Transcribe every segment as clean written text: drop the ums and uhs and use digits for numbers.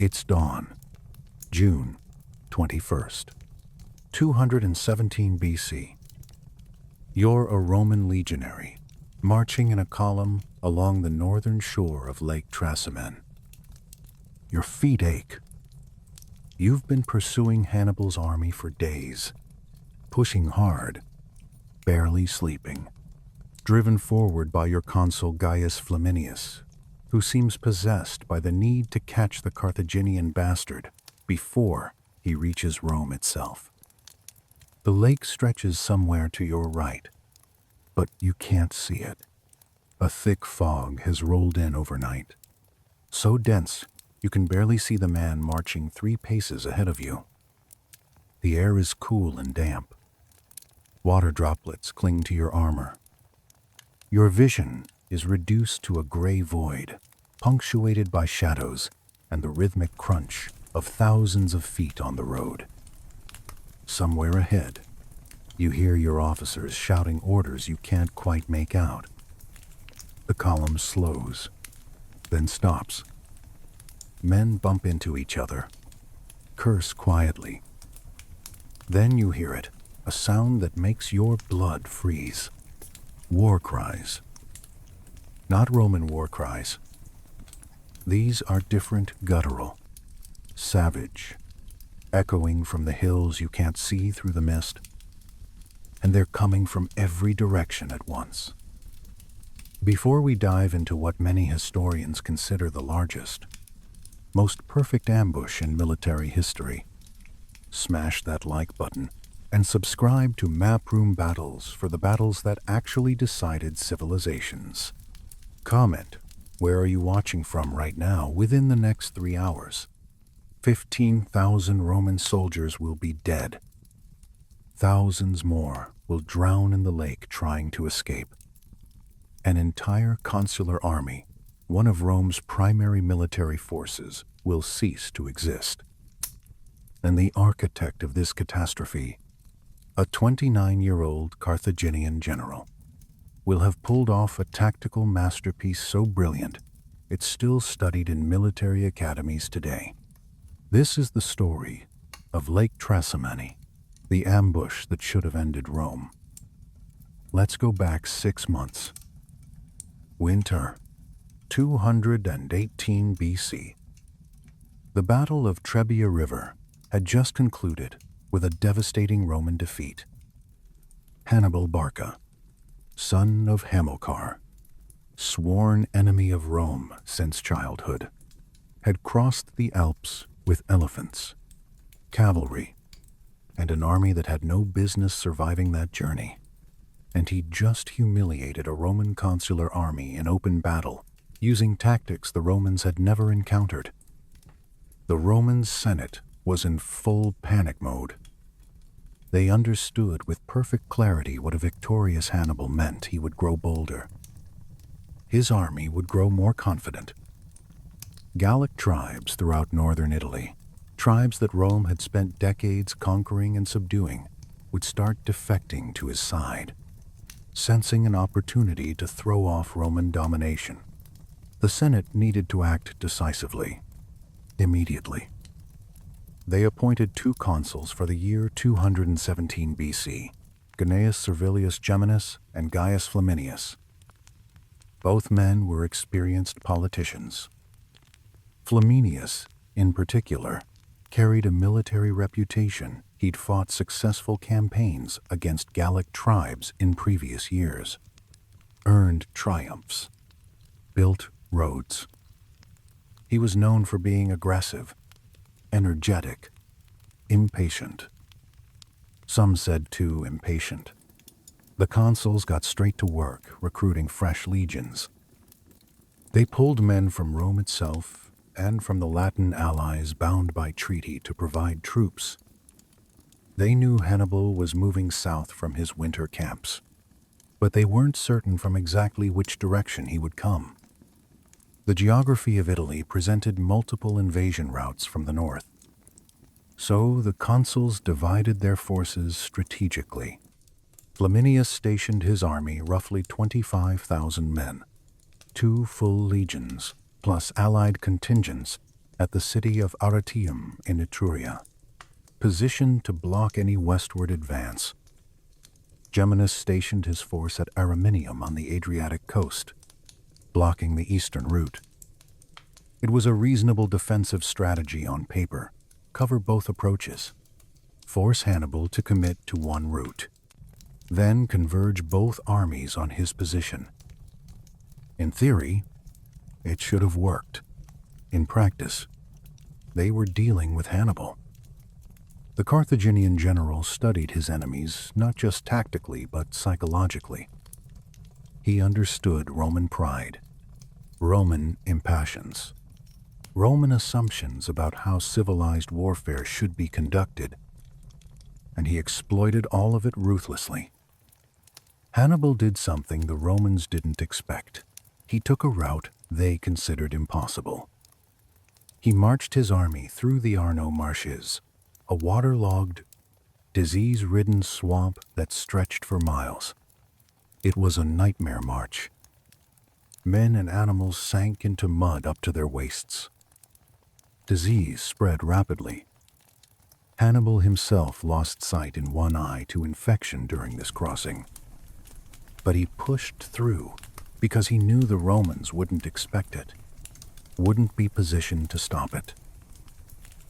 It's dawn, June 21st, 217 BC. You're a Roman legionary, marching in a column along the northern shore of Lake Trasimene. Your feet ache. You've been pursuing Hannibal's army for days, pushing hard, barely sleeping, driven forward by your consul Gaius Flaminius, who seems possessed by the need to catch the Carthaginian bastard before he reaches Rome itself. The lake stretches somewhere to your right, but you can't see it. A thick fog has rolled in overnight, so dense you can barely see the man marching 3 paces ahead of you. The air is cool and damp. Water droplets cling to your armor. Your vision is reduced to a gray void, punctuated by shadows and the rhythmic crunch of thousands of feet on the road. Somewhere ahead, you hear your officers shouting orders you can't quite make out. The column slows, then stops. Men bump into each other, curse quietly. Then you hear it, a sound that makes your blood freeze. War cries. Not Roman war cries. These are different, guttural, savage, echoing from the hills you can't see through the mist. And they're coming from every direction at once. Before we dive into what many historians consider the largest, most perfect ambush in military history, smash that like button and subscribe to Map Room Battles for the battles that actually decided civilizations. Comment, where are you watching from right now within the next 3 hours? 15,000 Roman soldiers will be dead. Thousands more will drown in the lake trying to escape. An entire consular army, one of Rome's primary military forces, will cease to exist. And the architect of this catastrophe, a 29-year-old Carthaginian general, will have pulled off a tactical masterpiece so brilliant it's still studied in military academies today. This is the story of Lake Trasimene, the ambush that should have ended Rome. Let's go back 6 months. Winter, 218 BC. The Battle of Trebia River had just concluded with a devastating Roman defeat. Hannibal Barca, son of Hamilcar, sworn enemy of Rome since childhood, had crossed the Alps with elephants, cavalry, and an army that had no business surviving that journey. And he just humiliated a Roman consular army in open battle, using tactics the Romans had never encountered. The Roman Senate was in full panic mode. They understood with perfect clarity what a victorious Hannibal meant. He would grow bolder. His army would grow more confident. Gallic tribes throughout northern Italy, tribes that Rome had spent decades conquering and subduing, would start defecting to his side, sensing an opportunity to throw off Roman domination. The Senate needed to act decisively, immediately. They appointed 2 consuls for the year 217 BC, Gnaeus Servilius Geminus and Gaius Flaminius. Both men were experienced politicians. Flaminius, in particular, carried a military reputation. He'd fought successful campaigns against Gallic tribes in previous years, earned triumphs, built roads. He was known for being aggressive, energetic, impatient. Some said too impatient. The consuls got straight to work recruiting fresh legions. They pulled men from Rome itself and from the Latin allies bound by treaty to provide troops. They knew Hannibal was moving south from his winter camps, but they weren't certain from exactly which direction he would come. The geography of Italy presented multiple invasion routes from the north. So the consuls divided their forces strategically. Flaminius stationed his army, roughly 25,000 men, 2 full legions, plus allied contingents, at the city of Arretium in Etruria, positioned to block any westward advance. Geminus stationed his force at Araminium on the Adriatic coast, blocking the eastern route. It was a reasonable defensive strategy on paper, cover both approaches, force Hannibal to commit to one route, then converge both armies on his position. In theory, it should have worked. In practice, they were dealing with Hannibal. The Carthaginian general studied his enemies not just tactically but psychologically. He understood Roman pride, Roman impatience, Roman assumptions about how civilized warfare should be conducted, and he exploited all of it ruthlessly. Hannibal did something the Romans didn't expect. He took a route they considered impossible. He marched his army through the Arno marshes, a waterlogged, disease-ridden swamp that stretched for miles. It was a nightmare march. Men and animals sank into mud up to their waists. Disease spread rapidly. Hannibal himself lost sight in one eye to infection during this crossing. But he pushed through because he knew the Romans wouldn't expect it, wouldn't be positioned to stop it.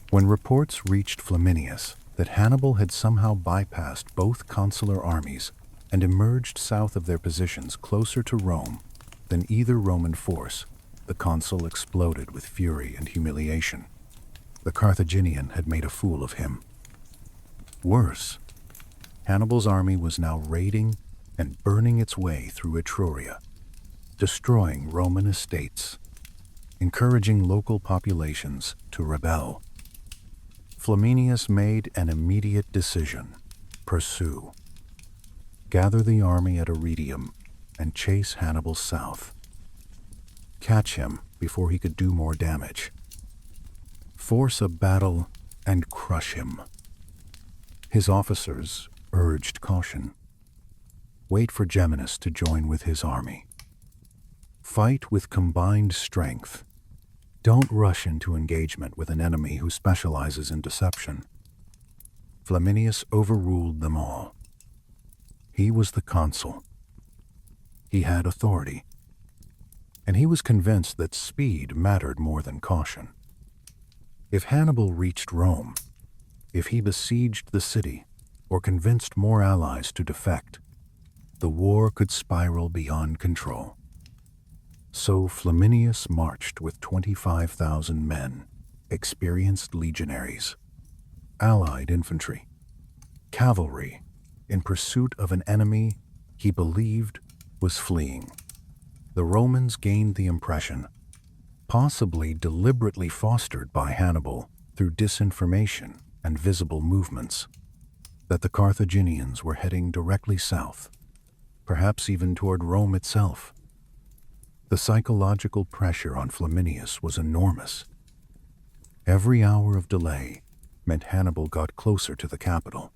When reports reached Flaminius that Hannibal had somehow bypassed both consular armies and emerged south of their positions closer to Rome than either Roman force, the consul exploded with fury and humiliation. The Carthaginian had made a fool of him. Worse, Hannibal's army was now raiding and burning its way through Etruria, destroying Roman estates, encouraging local populations to rebel. Flaminius made an immediate decision: pursue. Gather the army at Arretium and chase Hannibal south. Catch him before he could do more damage. Force a battle and crush him. His officers urged caution. Wait for Geminus to join with his army. Fight with combined strength. Don't rush into engagement with an enemy who specializes in deception. Flaminius overruled them all. He was the consul. He had authority. And he was convinced that speed mattered more than caution. If Hannibal reached Rome, if he besieged the city or convinced more allies to defect, the war could spiral beyond control. So Flaminius marched with 25,000 men, experienced legionaries, allied infantry, cavalry, in pursuit of an enemy he believed was fleeing. The Romans gained the impression, possibly deliberately fostered by Hannibal through disinformation and visible movements, that the Carthaginians were heading directly south, perhaps even toward Rome itself. The psychological pressure on Flaminius was enormous. Every hour of delay meant Hannibal got closer to the capital.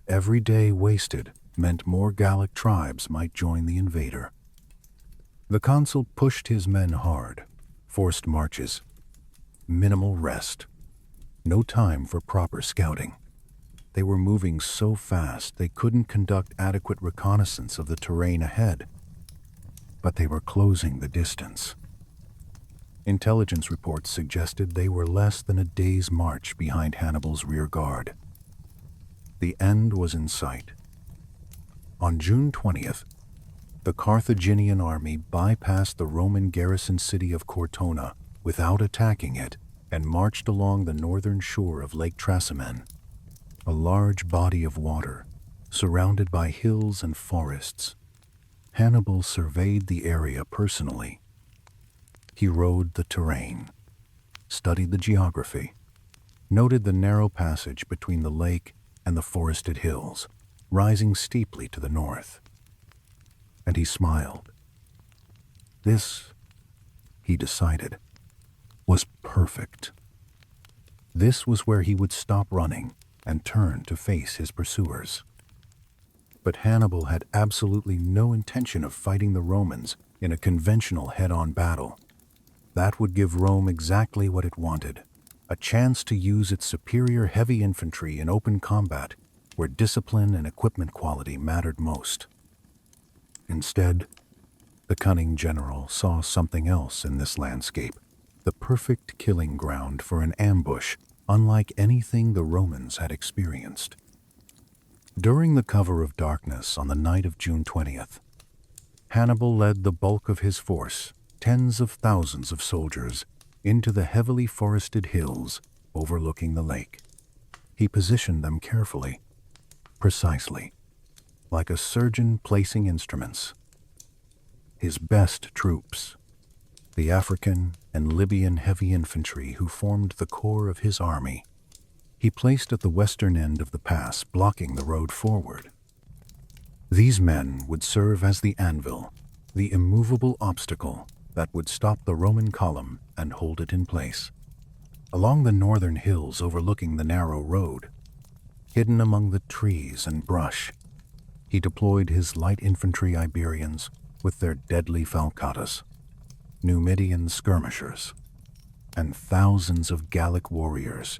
Every day wasted meant more Gallic tribes might join the invader. The consul pushed his men hard, forced marches, minimal rest, no time for proper scouting. They were moving so fast they couldn't conduct adequate reconnaissance of the terrain ahead, but they were closing the distance. Intelligence reports suggested they were less than a day's march behind Hannibal's rear guard. The end was in sight. On June 20th, the Carthaginian army bypassed the Roman garrison city of Cortona without attacking it and marched along the northern shore of Lake Trasimene, a large body of water surrounded by hills and forests. Hannibal surveyed the area personally. He rode the terrain, studied the geography, noted the narrow passage between the lake and the forested hills, rising steeply to the north. And he smiled. This, he decided, was perfect. This was where he would stop running and turn to face his pursuers. But Hannibal had absolutely no intention of fighting the Romans in a conventional head-on battle. That would give Rome exactly what it wanted, a chance to use its superior heavy infantry in open combat where discipline and equipment quality mattered most. Instead, the cunning general saw something else in this landscape, the perfect killing ground for an ambush unlike anything the Romans had experienced. During the cover of darkness on the night of June 20th, Hannibal led the bulk of his force, tens of thousands of soldiers, into the heavily forested hills overlooking the lake. He positioned them carefully, precisely, like a surgeon placing instruments. His best troops, the African and Libyan heavy infantry who formed the core of his army, he placed at the western end of the pass, blocking the road forward. These men would serve as the anvil, the immovable obstacle that would stop the Roman column and hold it in place. Along the northern hills overlooking the narrow road, hidden among the trees and brush, he deployed his light infantry Iberians with their deadly falcatas, Numidian skirmishers, and thousands of Gallic warriors.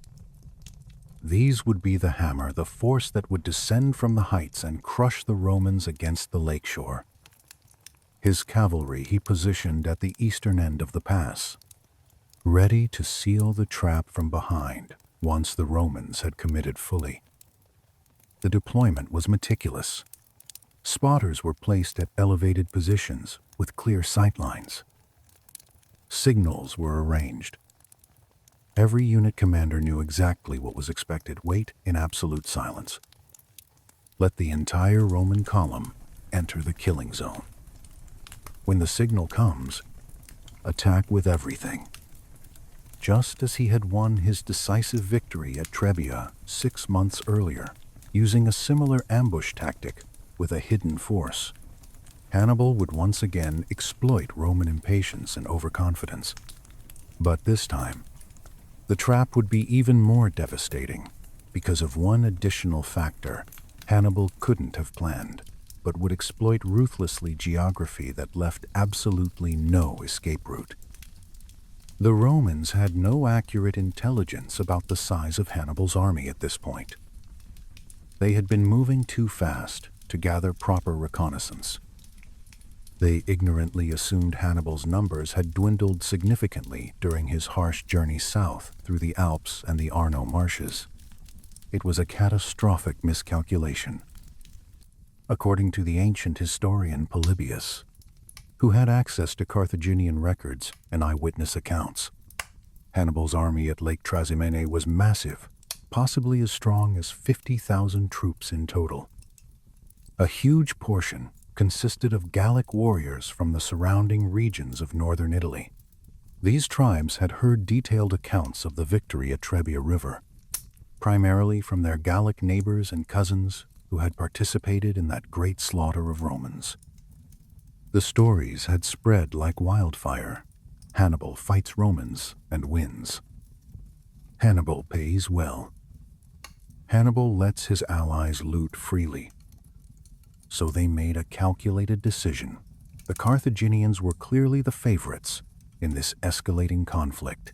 These would be the hammer, the force that would descend from the heights and crush the Romans against the lakeshore. His cavalry he positioned at the eastern end of the pass, ready to seal the trap from behind once the Romans had committed fully. The deployment was meticulous. Spotters were placed at elevated positions with clear sightlines. Signals were arranged. Every unit commander knew exactly what was expected. Wait in absolute silence. Let the entire Roman column enter the killing zone. When the signal comes, attack with everything. Just as he had won his decisive victory at Trebia 6 months earlier, using a similar ambush tactic with a hidden force, Hannibal would once again exploit Roman impatience and overconfidence. But this time, the trap would be even more devastating because of one additional factor Hannibal couldn't have planned, but would exploit ruthlessly: geography that left absolutely no escape route. The Romans had no accurate intelligence about the size of Hannibal's army at this point. They had been moving too fast to gather proper reconnaissance. They ignorantly assumed Hannibal's numbers had dwindled significantly during his harsh journey south through the Alps and the Arno marshes. It was a catastrophic miscalculation. According to the ancient historian Polybius, who had access to Carthaginian records and eyewitness accounts, Hannibal's army at Lake Trasimene was massive, possibly as strong as 50,000 troops in total. A huge portion consisted of Gallic warriors from the surrounding regions of northern Italy. These tribes had heard detailed accounts of the victory at Trebia River, primarily from their Gallic neighbors and cousins who had participated in that great slaughter of Romans. The stories had spread like wildfire. Hannibal fights Romans and wins. Hannibal pays well. Hannibal lets his allies loot freely. So they made a calculated decision. The Carthaginians were clearly the favorites in this escalating conflict.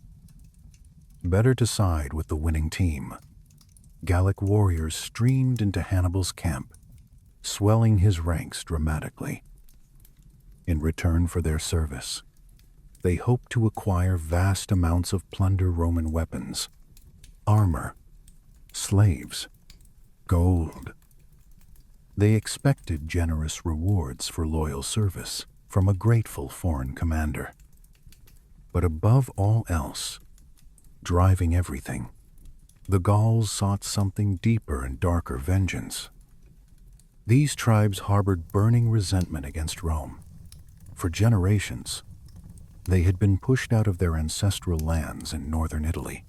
Better to side with the winning team. Gallic warriors streamed into Hannibal's camp, swelling his ranks dramatically. In return for their service, they hoped to acquire vast amounts of plunder: Roman weapons, armor, slaves, gold. They expected generous rewards for loyal service from a grateful foreign commander. But above all else, driving everything, the Gauls sought something deeper and darker: vengeance. These tribes harbored burning resentment against Rome. For generations, they had been pushed out of their ancestral lands in northern Italy.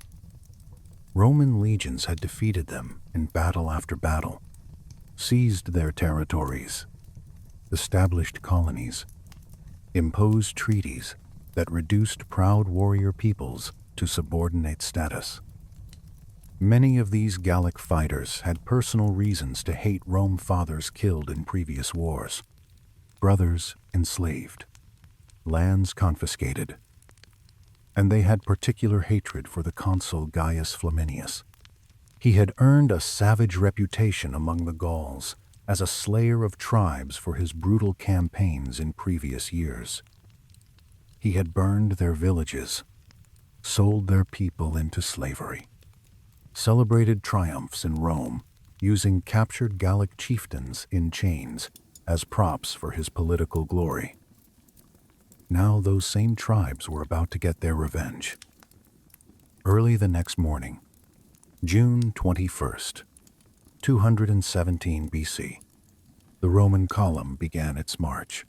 Roman legions had defeated them in battle after battle, seized their territories, established colonies, imposed treaties that reduced proud warrior peoples to subordinate status. Many of these Gallic fighters had personal reasons to hate Rome: fathers killed in previous wars, brothers enslaved, lands confiscated. and they had particular hatred for the consul Gaius Flaminius. He had earned a savage reputation among the Gauls as a slayer of tribes for his brutal campaigns in previous years. He had burned their villages, sold their people into slavery, celebrated triumphs in Rome using captured Gallic chieftains in chains as props for his political glory. Now those same tribes were about to get their revenge. Early the next morning, June 21st, 217 BC, the Roman column began its march.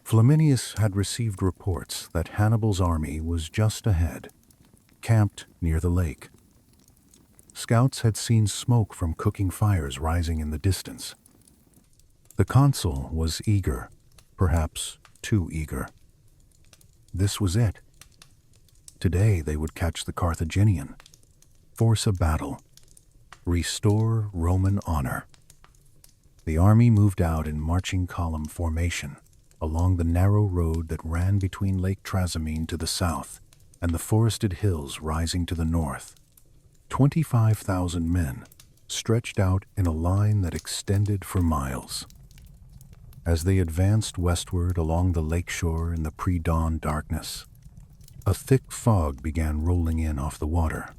Flaminius had received reports that Hannibal's army was just ahead, camped near the lake. Scouts had seen smoke from cooking fires rising in the distance. The consul was eager, perhaps too eager. This was it. Today they would catch the Carthaginian, force a battle, restore Roman honor. The army moved out in marching column formation along the narrow road that ran between Lake Trasimene to the south and the forested hills rising to the north. 25,000 men stretched out in a line that extended for miles. As they advanced westward along the lakeshore in the pre-dawn darkness, a thick fog began rolling in off the water.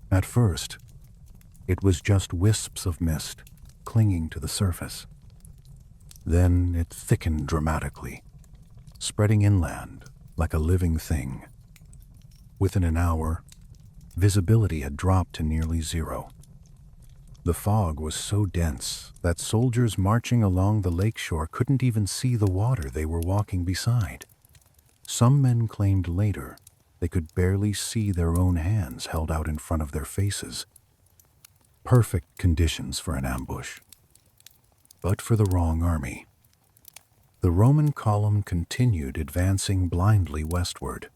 At first, it was just wisps of mist clinging to the surface. Then it thickened dramatically, spreading inland like a living thing. Within an hour, visibility had dropped to nearly zero. The fog was so dense that soldiers marching along the lakeshore couldn't even see the water they were walking beside. Some men claimed later they could barely see their own hands held out in front of their faces. Perfect conditions for an ambush. But for the wrong army. The Roman column continued advancing blindly westward.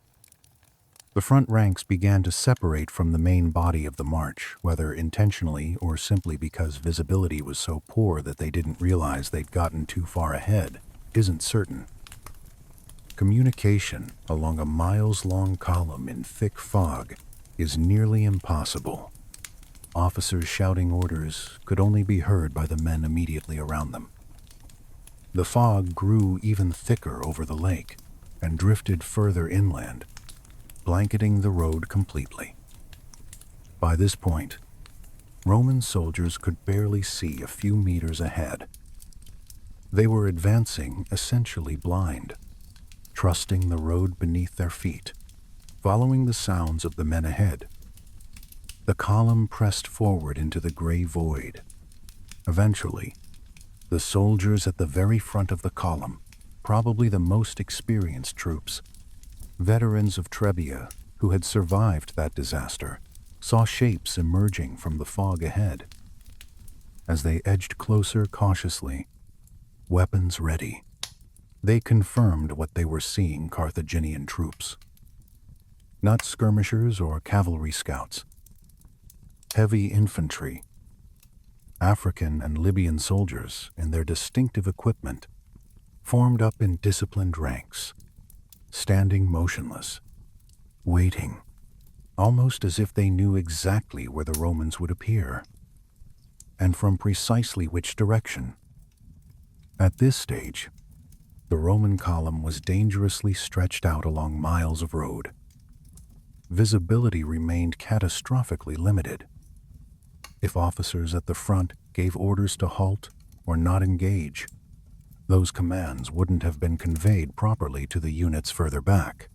The front ranks began to separate from the main body of the march, whether intentionally or simply because visibility was so poor that they didn't realize they'd gotten too far ahead, isn't certain. Communication along a miles-long column in thick fog is nearly impossible. Officers shouting orders could only be heard by the men immediately around them. The fog grew even thicker over the lake and drifted further inland, blanketing the road completely. By this point, Roman soldiers could barely see a few meters ahead. They were advancing essentially blind, trusting the road beneath their feet, following the sounds of the men ahead. The column pressed forward into the gray void. Eventually, the soldiers at the very front of the column, probably the most experienced troops, veterans of Trebia who had survived that disaster, saw shapes emerging from the fog ahead. As they edged closer cautiously, weapons ready, they confirmed what they were seeing: Carthaginian troops. Not skirmishers or cavalry scouts. Heavy infantry, African and Libyan soldiers in their distinctive equipment, formed up in disciplined ranks, standing motionless, waiting, almost as if they knew exactly where the Romans would appear, and from precisely which direction. At this stage, the Roman column was dangerously stretched out along miles of road. Visibility remained catastrophically limited. If officers at the front gave orders to halt or not engage, those commands wouldn't have been conveyed properly to the units further back.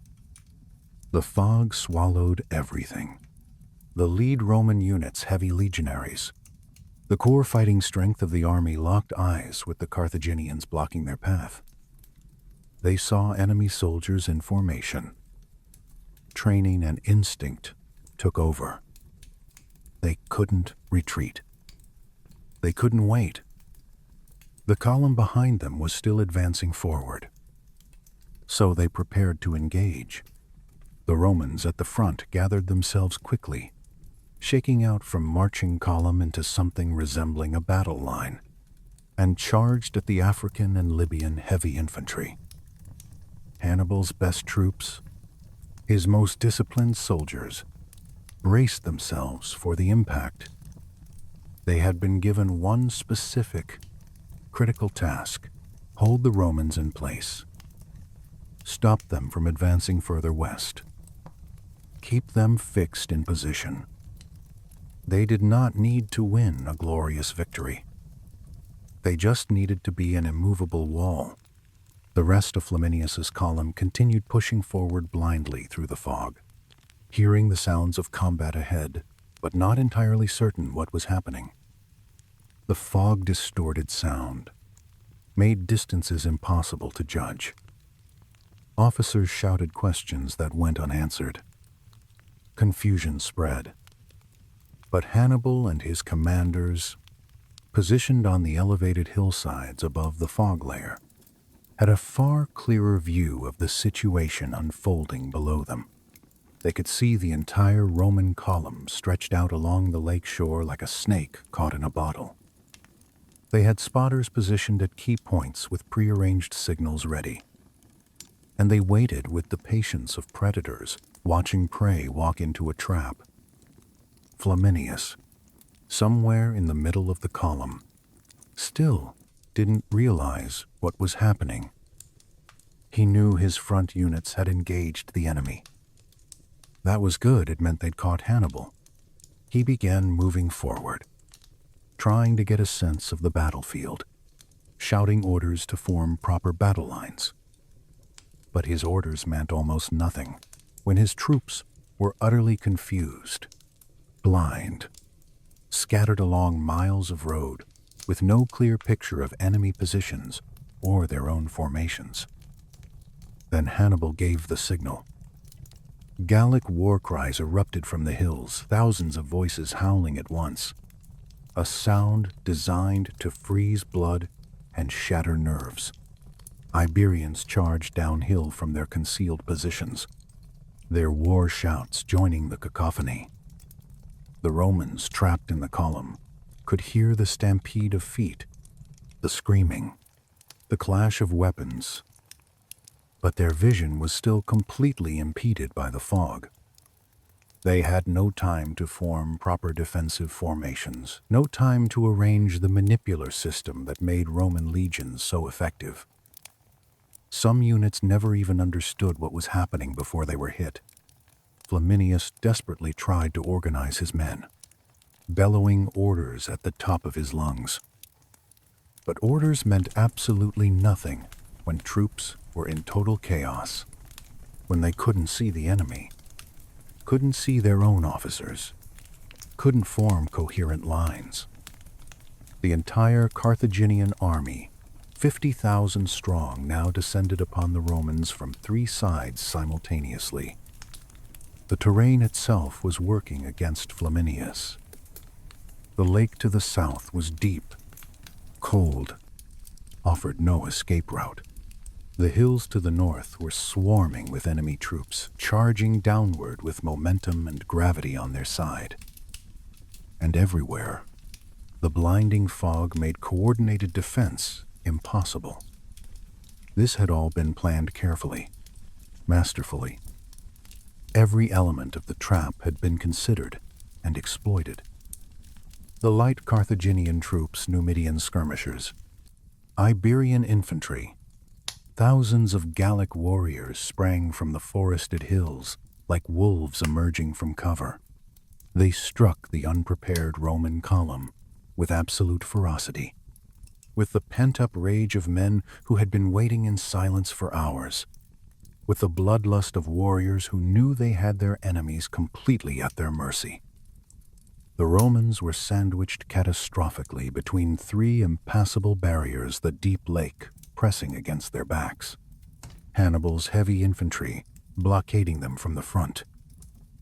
The fog swallowed everything. The lead Roman units, heavy legionaries. The core fighting strength of the army locked eyes with the Carthaginians blocking their path. They saw enemy soldiers in formation. Training and instinct took over. They couldn't retreat. They couldn't wait. The column behind them was still advancing forward. So they prepared to engage. The Romans at the front gathered themselves quickly, shaking out from marching column into something resembling a battle line, and charged at the African and Libyan heavy infantry. Hannibal's best troops, His most disciplined soldiers braced themselves for the impact. They had been given one specific, critical task: hold the Romans in place, stop them from advancing further west, keep them fixed in position. They did not need to win a glorious victory. They just needed to be an immovable wall. The rest of Flaminius's column continued pushing forward blindly through the fog, hearing the sounds of combat ahead, but not entirely certain what was happening. The fog-distorted sound made distances impossible to judge. Officers shouted questions that went unanswered. Confusion spread. But Hannibal and his commanders, positioned on the elevated hillsides above the fog layer, had a far clearer view of the situation unfolding below them. They could see the entire Roman column stretched out along the lakeshore like a snake caught in a bottle. They had spotters positioned at key points with prearranged signals ready, and they waited with the patience of predators watching prey walk into a trap. Flaminius, somewhere in the middle of the column, still didn't realize what was happening. He knew his front units had engaged the enemy. That was good. It meant they'd caught Hannibal. He began moving forward, trying to get a sense of the battlefield, shouting orders to form proper battle lines. But his orders meant almost nothing when his troops were utterly confused, blind, scattered along miles of road with no clear picture of enemy positions or their own formations. Then Hannibal gave the signal. Gallic war cries erupted from the hills, thousands of voices howling at once, a sound designed to freeze blood and shatter nerves. Iberians charged downhill from their concealed positions, their war shouts joining the cacophony. The Romans, trapped in the column, could hear the stampede of feet, the screaming, the clash of weapons, but their vision was still completely impeded by the fog. They had no time to form proper defensive formations, no time to arrange the manipular system that made Roman legions so effective. Some units never even understood what was happening before they were hit. Flaminius desperately tried to organize his men, bellowing orders at the top of his lungs. But orders meant absolutely nothing when troops were in total chaos, when they couldn't see the enemy, couldn't see their own officers, couldn't form coherent lines. The entire Carthaginian army, 50,000 strong, now descended upon the Romans from three sides simultaneously. The terrain itself was working against Flaminius. The lake to the south was deep, cold, offered no escape route. The hills to the north were swarming with enemy troops, charging downward with momentum and gravity on their side. And everywhere, the blinding fog made coordinated defense impossible. This had all been planned carefully, masterfully. Every element of the trap had been considered and exploited. The light Carthaginian troops, Numidian skirmishers, Iberian infantry, thousands of Gallic warriors sprang from the forested hills like wolves emerging from cover. They struck the unprepared Roman column with absolute ferocity, with the pent-up rage of men who had been waiting in silence for hours, with the bloodlust of warriors who knew they had their enemies completely at their mercy. The Romans were sandwiched catastrophically between three impassable barriers, the deep lake pressing against their backs, Hannibal's heavy infantry blockading them from the front,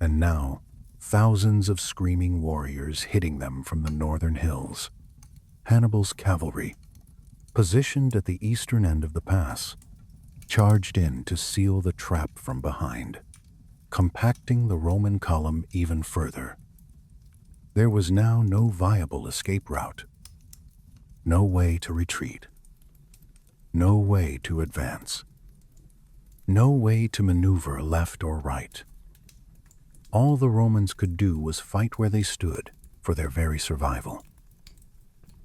and now thousands of screaming warriors hitting them from the northern hills. Hannibal's cavalry, positioned at the eastern end of the pass, charged in to seal the trap from behind, compacting the Roman column even further. There was now no viable escape route, no way to retreat, no way to advance. No way to maneuver left or right. All the Romans could do was fight where they stood for their very survival.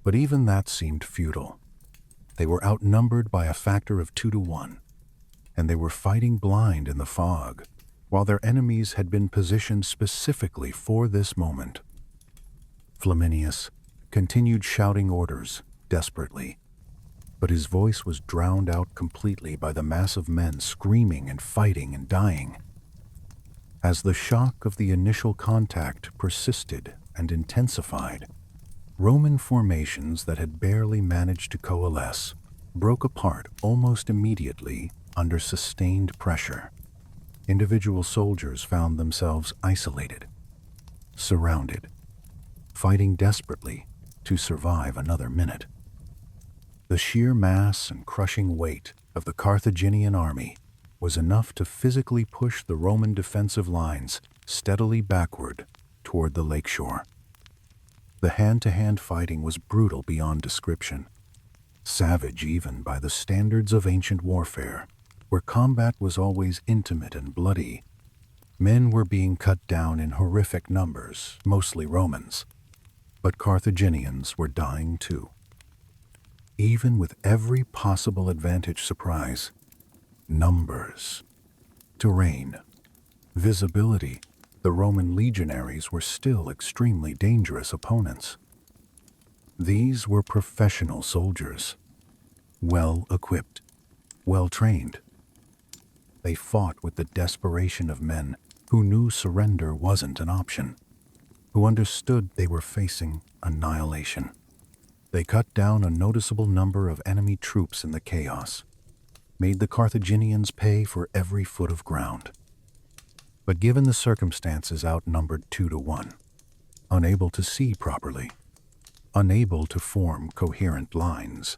But even that seemed futile. They were outnumbered by a factor of 2 to 1, and they were fighting blind in the fog, while their enemies had been positioned specifically for this moment. Flaminius continued shouting orders desperately, but his voice was drowned out completely by the mass of men screaming and fighting and dying. As the shock of the initial contact persisted and intensified, Roman formations that had barely managed to coalesce broke apart almost immediately under sustained pressure. Individual soldiers found themselves isolated, surrounded, fighting desperately to survive another minute. The sheer mass and crushing weight of the Carthaginian army was enough to physically push the Roman defensive lines steadily backward toward the lakeshore. The hand-to-hand fighting was brutal beyond description, savage even by the standards of ancient warfare, where combat was always intimate and bloody. Men were being cut down in horrific numbers, mostly Romans, but Carthaginians were dying too. Even with every possible advantage surprise, numbers, terrain, visibility, the Roman legionaries were still extremely dangerous opponents. These were professional soldiers, well-equipped, well-trained. They fought with the desperation of men who knew surrender wasn't an option, who understood they were facing annihilation. They cut down a noticeable number of enemy troops in the chaos, made the Carthaginians pay for every foot of ground. But given the circumstances, outnumbered 2 to 1, unable to see properly, unable to form coherent lines,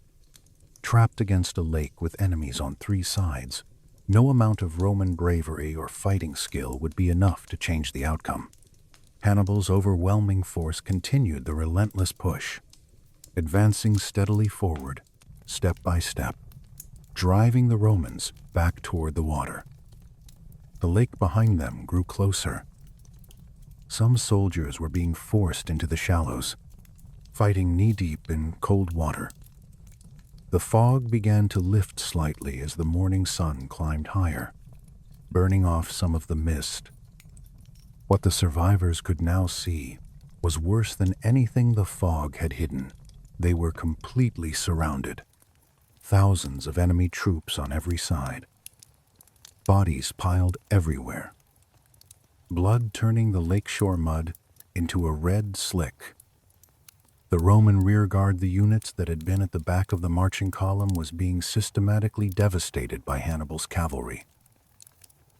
trapped against a lake with enemies on 3 sides, no amount of Roman bravery or fighting skill would be enough to change the outcome. Hannibal's overwhelming force continued the relentless push, advancing steadily forward, step by step, driving the Romans back toward the water. The lake behind them grew closer. Some soldiers were being forced into the shallows, fighting knee-deep in cold water. The fog began to lift slightly as the morning sun climbed higher, burning off some of the mist. What the survivors could now see was worse than anything the fog had hidden. They were completely surrounded. Thousands of enemy troops on every side. Bodies piled everywhere. Blood turning the lakeshore mud into a red slick. The Roman rearguard, the units that had been at the back of the marching column, was being systematically devastated by Hannibal's cavalry.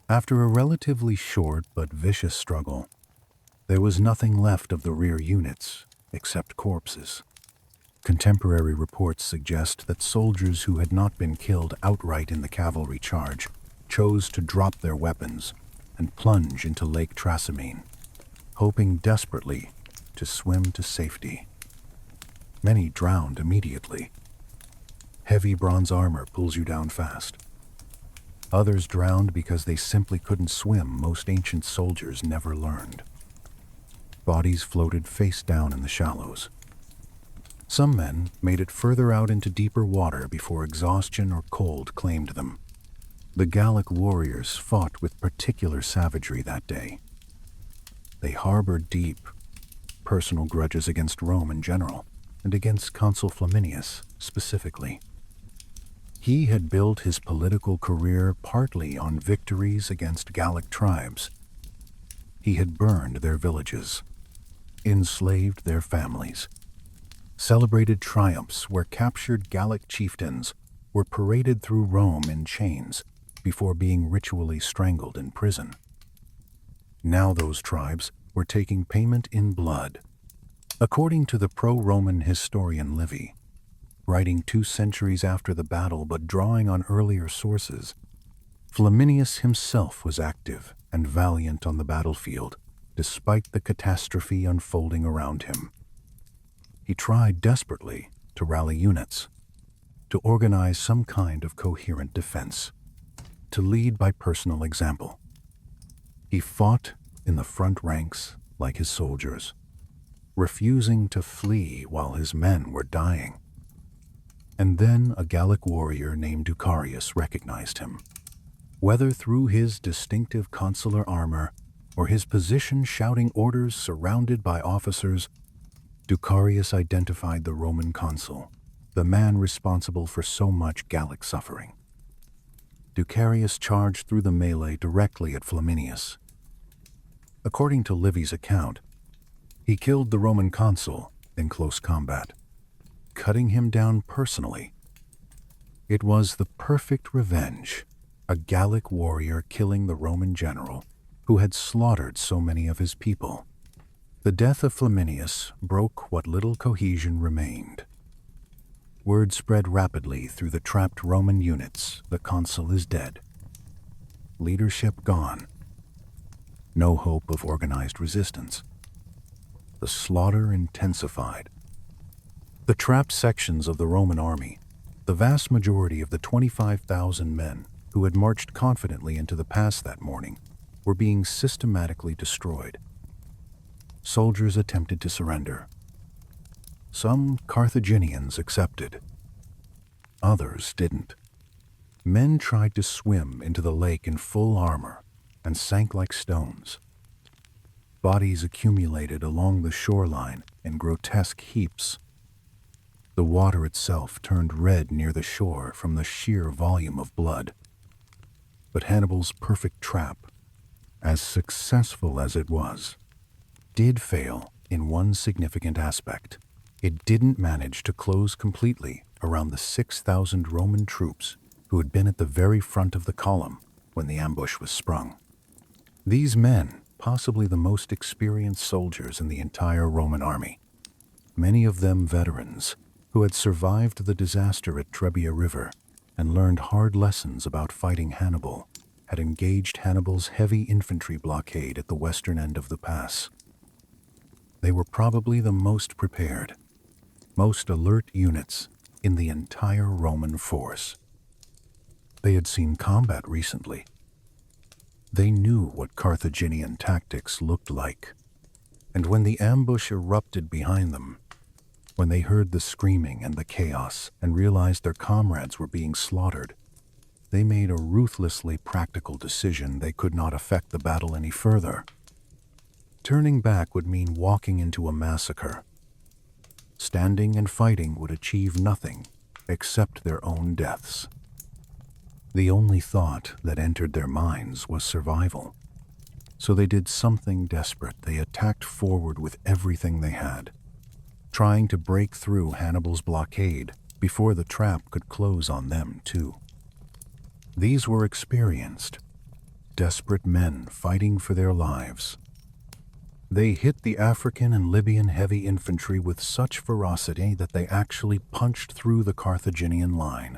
After a relatively short but vicious struggle, there was nothing left of the rear units except corpses. Contemporary reports suggest that soldiers who had not been killed outright in the cavalry charge chose to drop their weapons and plunge into Lake Trasimene, hoping desperately to swim to safety. Many drowned immediately. Heavy bronze armor pulls you down fast. Others drowned because they simply couldn't swim. Most ancient soldiers never learned. Bodies floated face down in the shallows. Some men made it further out into deeper water before exhaustion or cold claimed them. The Gallic warriors fought with particular savagery that day. They harbored deep, personal grudges against Rome in general, and against Consul Flaminius specifically. He had built his political career partly on victories against Gallic tribes. He had burned their villages, enslaved their families, celebrated triumphs where captured Gallic chieftains were paraded through Rome in chains before being ritually strangled in prison. Now those tribes were taking payment in blood. According to the pro-Roman historian Livy, writing 2 centuries after the battle but drawing on earlier sources, Flaminius himself was active and valiant on the battlefield, despite the catastrophe unfolding around him. He tried desperately to rally units, to organize some kind of coherent defense. to lead by personal example. He fought in the front ranks like his soldiers, refusing to flee while his men were dying. And then a Gallic warrior named Ducarius recognized him. Whether through his distinctive consular armor or his position shouting orders surrounded by officers, Ducarius identified the Roman consul, the man responsible for so much Gallic suffering. Ducarius charged through the melee directly at Flaminius. According to Livy's account, he killed the Roman consul in close combat, cutting him down personally. It was the perfect revenge, a Gallic warrior killing the Roman general who had slaughtered so many of his people. The death of Flaminius broke what little cohesion remained. Word spread rapidly through the trapped Roman units: the consul is dead. Leadership gone. No hope of organized resistance. The slaughter intensified. The trapped sections of the Roman army, the vast majority of the 25,000 men who had marched confidently into the pass that morning, were being systematically destroyed. Soldiers attempted to surrender. Some Carthaginians accepted. Others didn't. Men tried to swim into the lake in full armor and sank like stones. Bodies accumulated along the shoreline in grotesque heaps. The water itself turned red near the shore from the sheer volume of blood. But Hannibal's perfect trap, as successful as it was, did fail in one significant aspect. It didn't manage to close completely around the 6,000 Roman troops who had been at the very front of the column when the ambush was sprung. These men, possibly the most experienced soldiers in the entire Roman army, many of them veterans who had survived the disaster at Trebia River and learned hard lessons about fighting Hannibal, had engaged Hannibal's heavy infantry blockade at the western end of the pass. They were probably the most prepared, most alert units in the entire Roman force. They had seen combat recently. They knew what Carthaginian tactics looked like, and when the ambush erupted behind them, when they heard the screaming and the chaos and realized their comrades were being slaughtered, they made a ruthlessly practical decision: they could not affect the battle any further. Turning back would mean walking into a massacre. Standing and fighting would achieve nothing except their own deaths. The only thought that entered their minds was survival. So they did something desperate. They attacked forward with everything they had, trying to break through Hannibal's blockade before the trap could close on them too. These were experienced, desperate men fighting for their lives. They hit the African and Libyan heavy infantry with such ferocity that they actually punched through the Carthaginian line.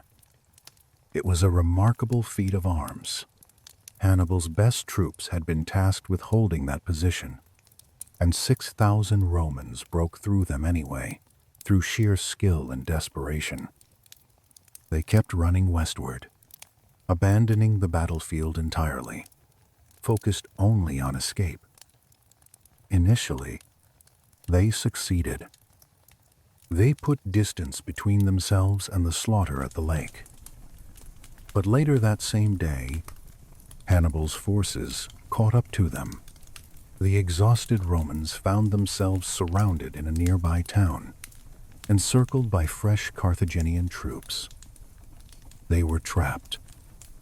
It was a remarkable feat of arms. Hannibal's best troops had been tasked with holding that position, and 6,000 Romans broke through them anyway, through sheer skill and desperation. They kept running westward, abandoning the battlefield entirely, focused only on escape. Initially, they succeeded. They put distance between themselves and the slaughter at the lake. But later that same day, Hannibal's forces caught up to them. The exhausted Romans found themselves surrounded in a nearby town, encircled by fresh Carthaginian troops. They were trapped,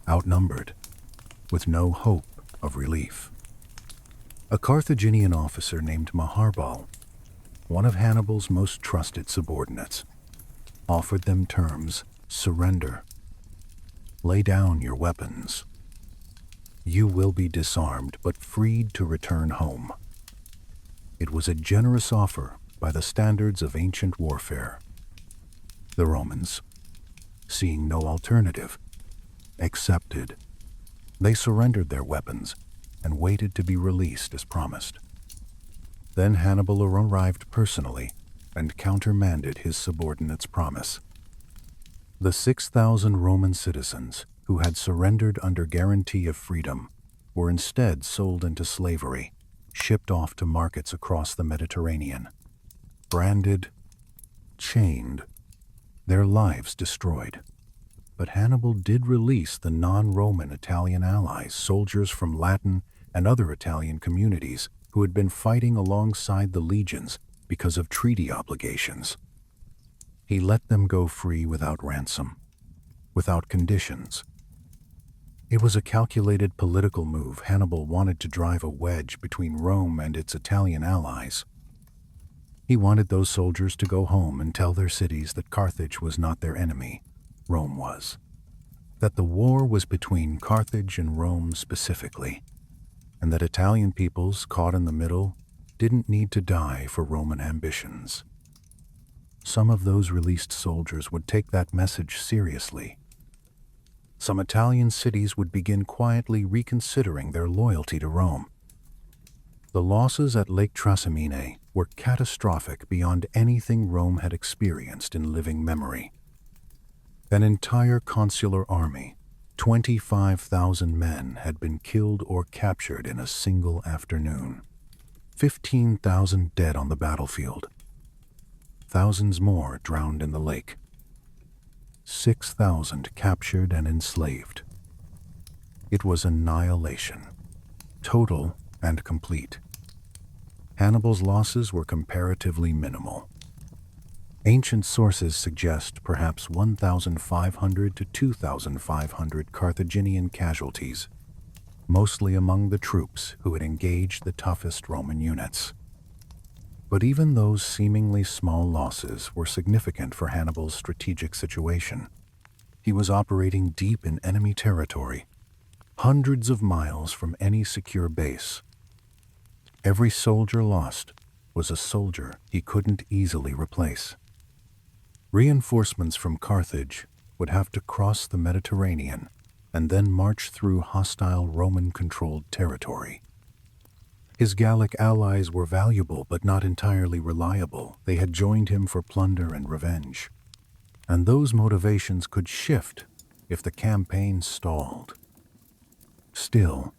outnumbered, with no hope of relief. A Carthaginian officer named Hannibal, one of Hannibal's most trusted subordinates, offered them terms: surrender. Lay down your weapons. You will be disarmed but freed to return home. It was a generous offer by the standards of ancient warfare. The Romans, seeing no alternative, accepted. They surrendered their weapons and waited to be released as promised. Then Hannibal arrived personally and countermanded his subordinate's promise. The 6,000 Roman citizens who had surrendered under guarantee of freedom were instead sold into slavery, shipped off to markets across the Mediterranean, branded, chained, their lives destroyed. But Hannibal did release the non-Roman Italian allies, soldiers from Latin and other Italian communities who had been fighting alongside the legions because of treaty obligations. He let them go free without ransom, without conditions. It was a calculated political move. Hannibal wanted to drive a wedge between Rome and its Italian allies. He wanted those soldiers to go home and tell their cities that Carthage was not their enemy, Rome was. That the war was between Carthage and Rome specifically, and that Italian peoples caught in the middle didn't need to die for Roman ambitions. Some of those released soldiers would take that message seriously. Some Italian cities would begin quietly reconsidering their loyalty to Rome. The losses at Lake Trasimene were catastrophic beyond anything Rome had experienced in living memory. An entire consular army, 25,000 men, had been killed or captured in a single afternoon. 15,000 dead on the battlefield. Thousands more drowned in the lake. 6,000 captured and enslaved. It was annihilation, total and complete. Hannibal's losses were comparatively minimal. Ancient sources suggest perhaps 1,500 to 2,500 Carthaginian casualties, mostly among the troops who had engaged the toughest Roman units. But even those seemingly small losses were significant for Hannibal's strategic situation. He was operating deep in enemy territory, hundreds of miles from any secure base. Every soldier lost was a soldier he couldn't easily replace. Reinforcements from Carthage would have to cross the Mediterranean and then march through hostile Roman-controlled territory. His Gallic allies were valuable but not entirely reliable. They had joined him for plunder and revenge. And those motivations could shift if the campaign stalled. Still,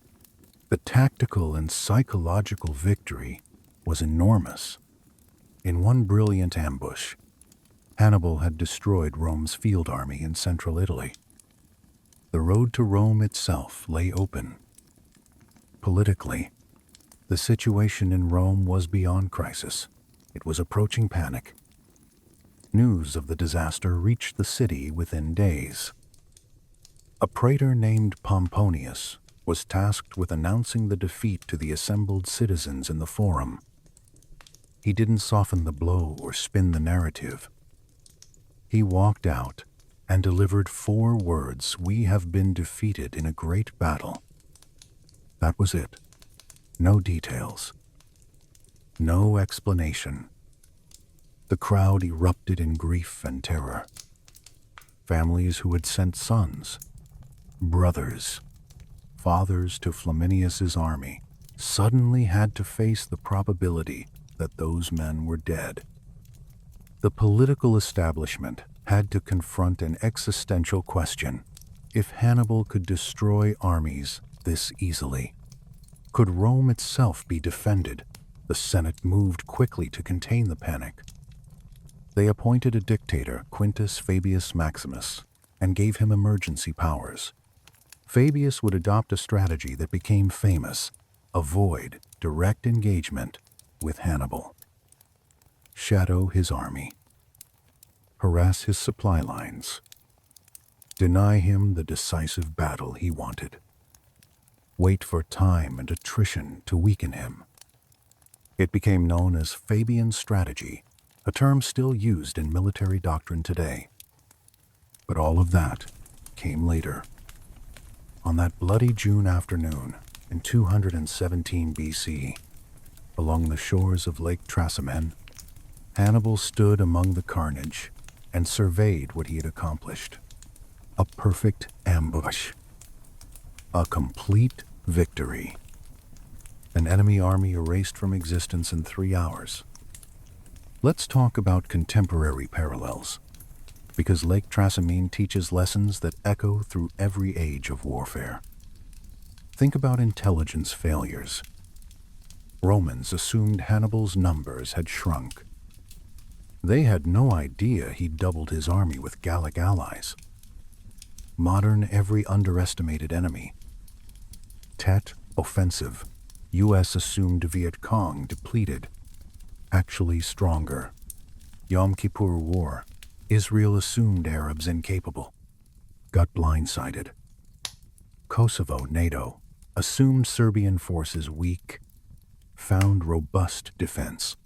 the tactical and psychological victory was enormous. In one brilliant ambush, Hannibal had destroyed Rome's field army in central Italy. The road to Rome itself lay open. Politically, the situation in Rome was beyond crisis. It was approaching panic. News of the disaster reached the city within days. A praetor named Pomponius was tasked with announcing the defeat to the assembled citizens in the forum. He didn't soften the blow or spin the narrative. He walked out and delivered 4 words: "We have been defeated in a great battle." That was it. No details. No explanation. The crowd erupted in grief and terror. Families who had sent sons, brothers, fathers to Flaminius's army suddenly had to face the probability that those men were dead. The political establishment had to confront an existential question: if Hannibal could destroy armies this easily, could Rome itself be defended? The Senate moved quickly to contain the panic. They appointed a dictator, Quintus Fabius Maximus, and gave him emergency powers. Fabius would adopt a strategy that became famous: avoid direct engagement with Hannibal. Shadow his army. Harass his supply lines. Deny him the decisive battle he wanted. Wait for time and attrition to weaken him. It became known as Fabian strategy, a term still used in military doctrine today. But all of that came later. On that bloody June afternoon in 217 BC, along the shores of Lake Trasimene, Hannibal stood among the carnage and surveyed what he had accomplished. A perfect ambush. A complete victory. An enemy army erased from existence in 3 hours. Let's talk about contemporary parallels. Because Lake Trasimene teaches lessons that echo through every age of warfare. Think about intelligence failures. Romans assumed Hannibal's numbers had shrunk. They had no idea he'd doubled his army with Gallic allies. Modern every underestimated enemy. Tet offensive. U.S. assumed Viet Cong depleted. Actually stronger. Yom Kippur War. Israel assumed Arabs incapable. Got blindsided. Kosovo, NATO. Assumed Serbian forces weak. Found robust defense.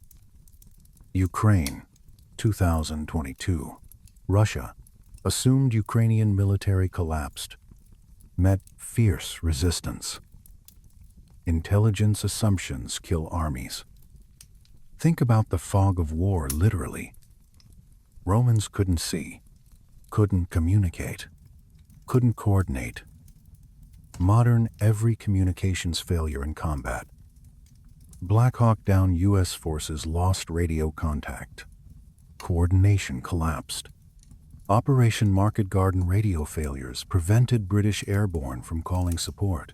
Ukraine, 2022. Russia. Assumed Ukrainian military collapsed. Met fierce resistance. Intelligence assumptions kill armies. Think about the fog of war literally. Romans couldn't see, couldn't communicate, couldn't coordinate. Modern every communications failure in combat. Black Hawk Down U.S. forces lost radio contact. Coordination collapsed. Operation Market Garden radio failures prevented British airborne from calling support.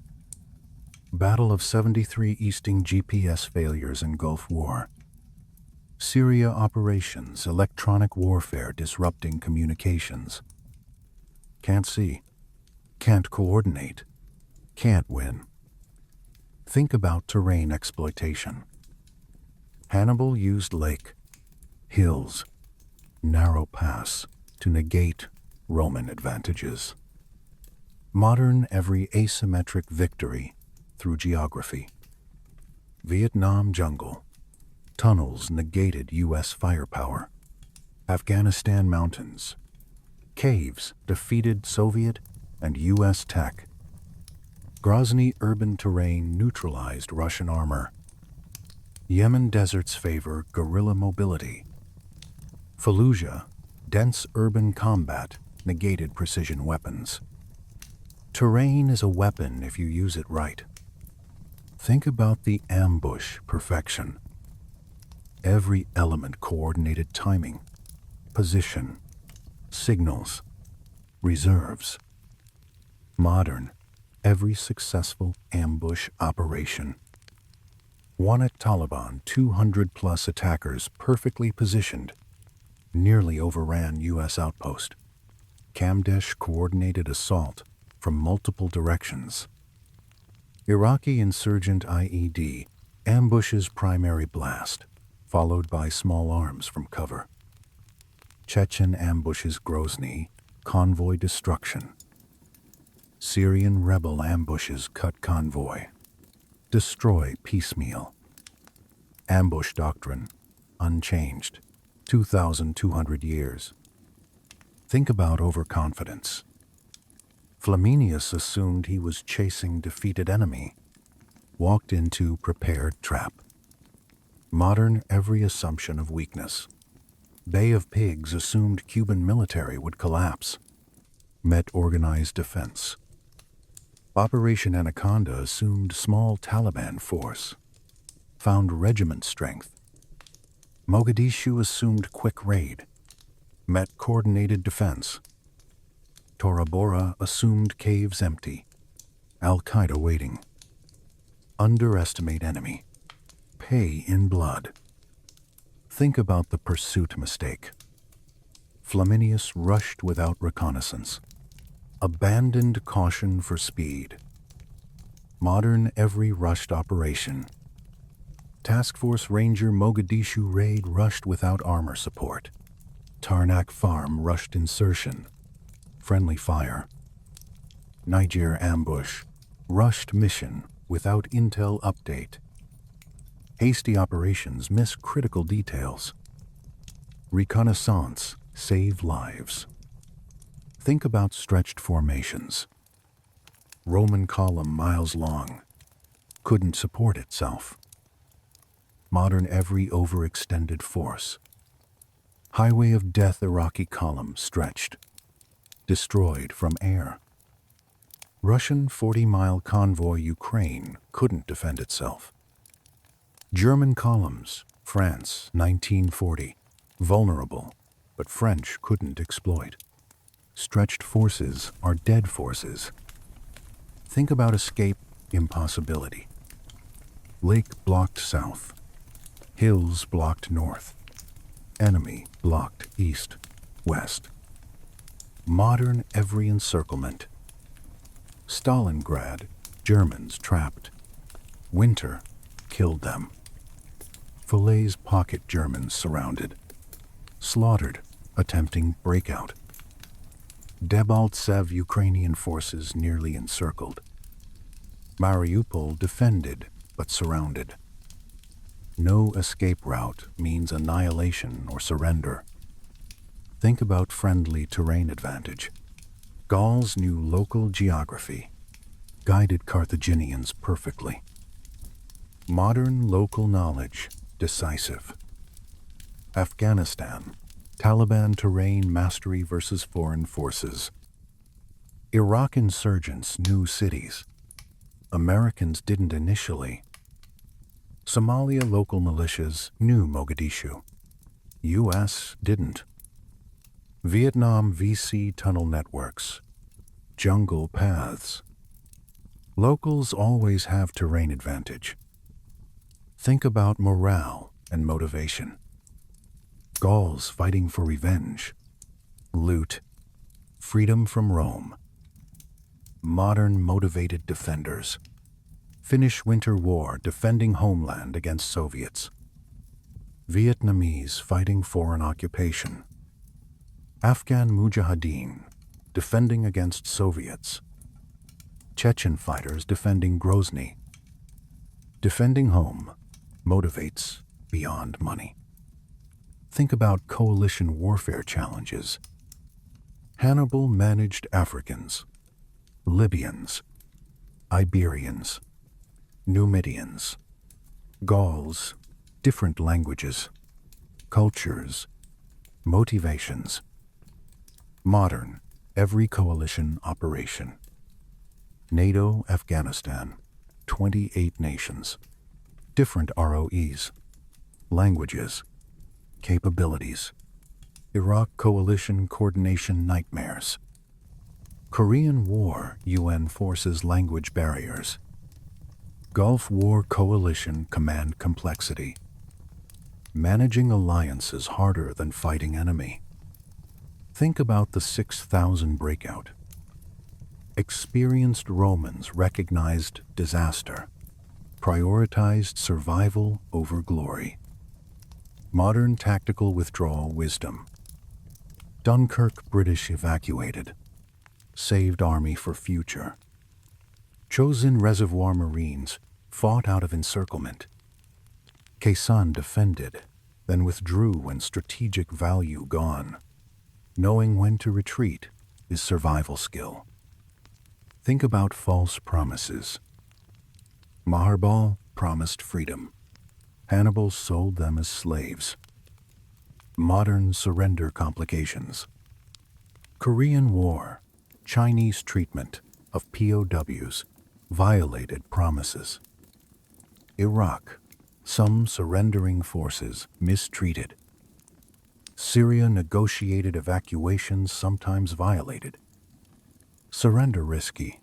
Battle of 73 Easting GPS failures in Gulf War. Syria operations, electronic warfare disrupting communications. Can't see, can't coordinate, can't win. Think about terrain exploitation. Hannibal used lake, hills, narrow pass to negate Roman advantages. Modern every asymmetric victory through geography. Vietnam jungle. Tunnels negated U.S. firepower. Afghanistan mountains. Caves defeated Soviet and U.S. tech. Grozny urban terrain neutralized Russian armor. Yemen deserts favor guerrilla mobility. Fallujah, dense urban combat negated precision weapons. Terrain is a weapon if you use it right. Think about the ambush perfection. Every element coordinated timing, position, signals, reserves. Modern, every successful ambush operation. One at Taliban, 200+ attackers perfectly positioned, nearly overran U.S. outpost. Kamdesh coordinated assault from multiple directions. Iraqi insurgent IED ambushes primary blast, followed by small arms from cover. Chechen ambushes Grozny, convoy destruction. Syrian rebel ambushes cut convoy. Destroy piecemeal. Ambush doctrine, unchanged, 2,200 years. Think about overconfidence. Flaminius assumed he was chasing defeated enemy, walked into prepared trap. Modern every assumption of weakness. Bay of Pigs assumed Cuban military would collapse. Met organized defense. Operation Anaconda assumed small Taliban force. Found regiment strength. Mogadishu assumed quick raid. Met coordinated defense. Tora Bora assumed caves empty. Al-Qaeda waiting. Underestimate enemy. Pay in blood. Think about the pursuit mistake. Flaminius rushed without reconnaissance. Abandoned caution for speed. Modern every rushed operation. Task Force Ranger Mogadishu raid rushed without armor support. Tarnak Farm rushed insertion. Friendly fire. Niger ambush. Rushed mission without intel update. Hasty operations miss critical details. Reconnaissance save lives. Think about stretched formations. Roman column miles long. Couldn't support itself. Modern every overextended force. Highway of death Iraqi column stretched. Destroyed from air. Russian 40-mile convoy Ukraine couldn't defend itself. German columns, France, 1940, vulnerable, but French couldn't exploit. Stretched forces are dead forces. Think about escape impossibility. Lake blocked south. Hills blocked north. Enemy blocked east, west. Modern every encirclement. Stalingrad, Germans trapped. Winter killed them. Falaise pocket Germans surrounded. Slaughtered, attempting breakout. Debaltsev Ukrainian forces nearly encircled. Mariupol defended, but surrounded. No escape route means annihilation or surrender. Think about friendly terrain advantage. Gauls knew local geography, guided Carthaginians perfectly. Modern local knowledge, decisive. Afghanistan, Taliban terrain mastery versus foreign forces. Iraq insurgents knew cities. Americans didn't initially. Somalia local militias knew Mogadishu. U.S. didn't. Vietnam VC tunnel networks. Jungle paths. Locals always have terrain advantage. Think about morale and motivation. Gauls fighting for revenge. Loot. Freedom from Rome. Modern motivated defenders. Finnish Winter War defending homeland against Soviets. Vietnamese fighting foreign occupation. Afghan Mujahideen defending against Soviets. Chechen fighters defending Grozny. Defending home motivates beyond money. Think about coalition warfare challenges. Hannibal managed Africans, Libyans, Iberians, Numidians, Gauls, different languages, cultures, motivations. Modern, every coalition operation. NATO, Afghanistan, 28 nations, different ROEs, languages, capabilities. Iraq coalition coordination nightmares. Korean War UN forces language barriers. Gulf War coalition command complexity. Managing alliances harder than fighting enemy. Think about the 6,000 breakout. Experienced Romans recognized disaster, prioritized survival over glory. Modern tactical withdrawal wisdom. Dunkirk British evacuated, saved army for future. Chosen Reservoir Marines fought out of encirclement. Quezon defended, then withdrew when strategic value gone. Knowing when to retreat is survival skill. Think about false promises. Maharbal promised freedom. Hannibal sold them as slaves. Modern surrender complications. Korean War, Chinese treatment of POWs, violated promises. Iraq, some surrendering forces mistreated. Syria negotiated evacuations sometimes violated. Surrender risky.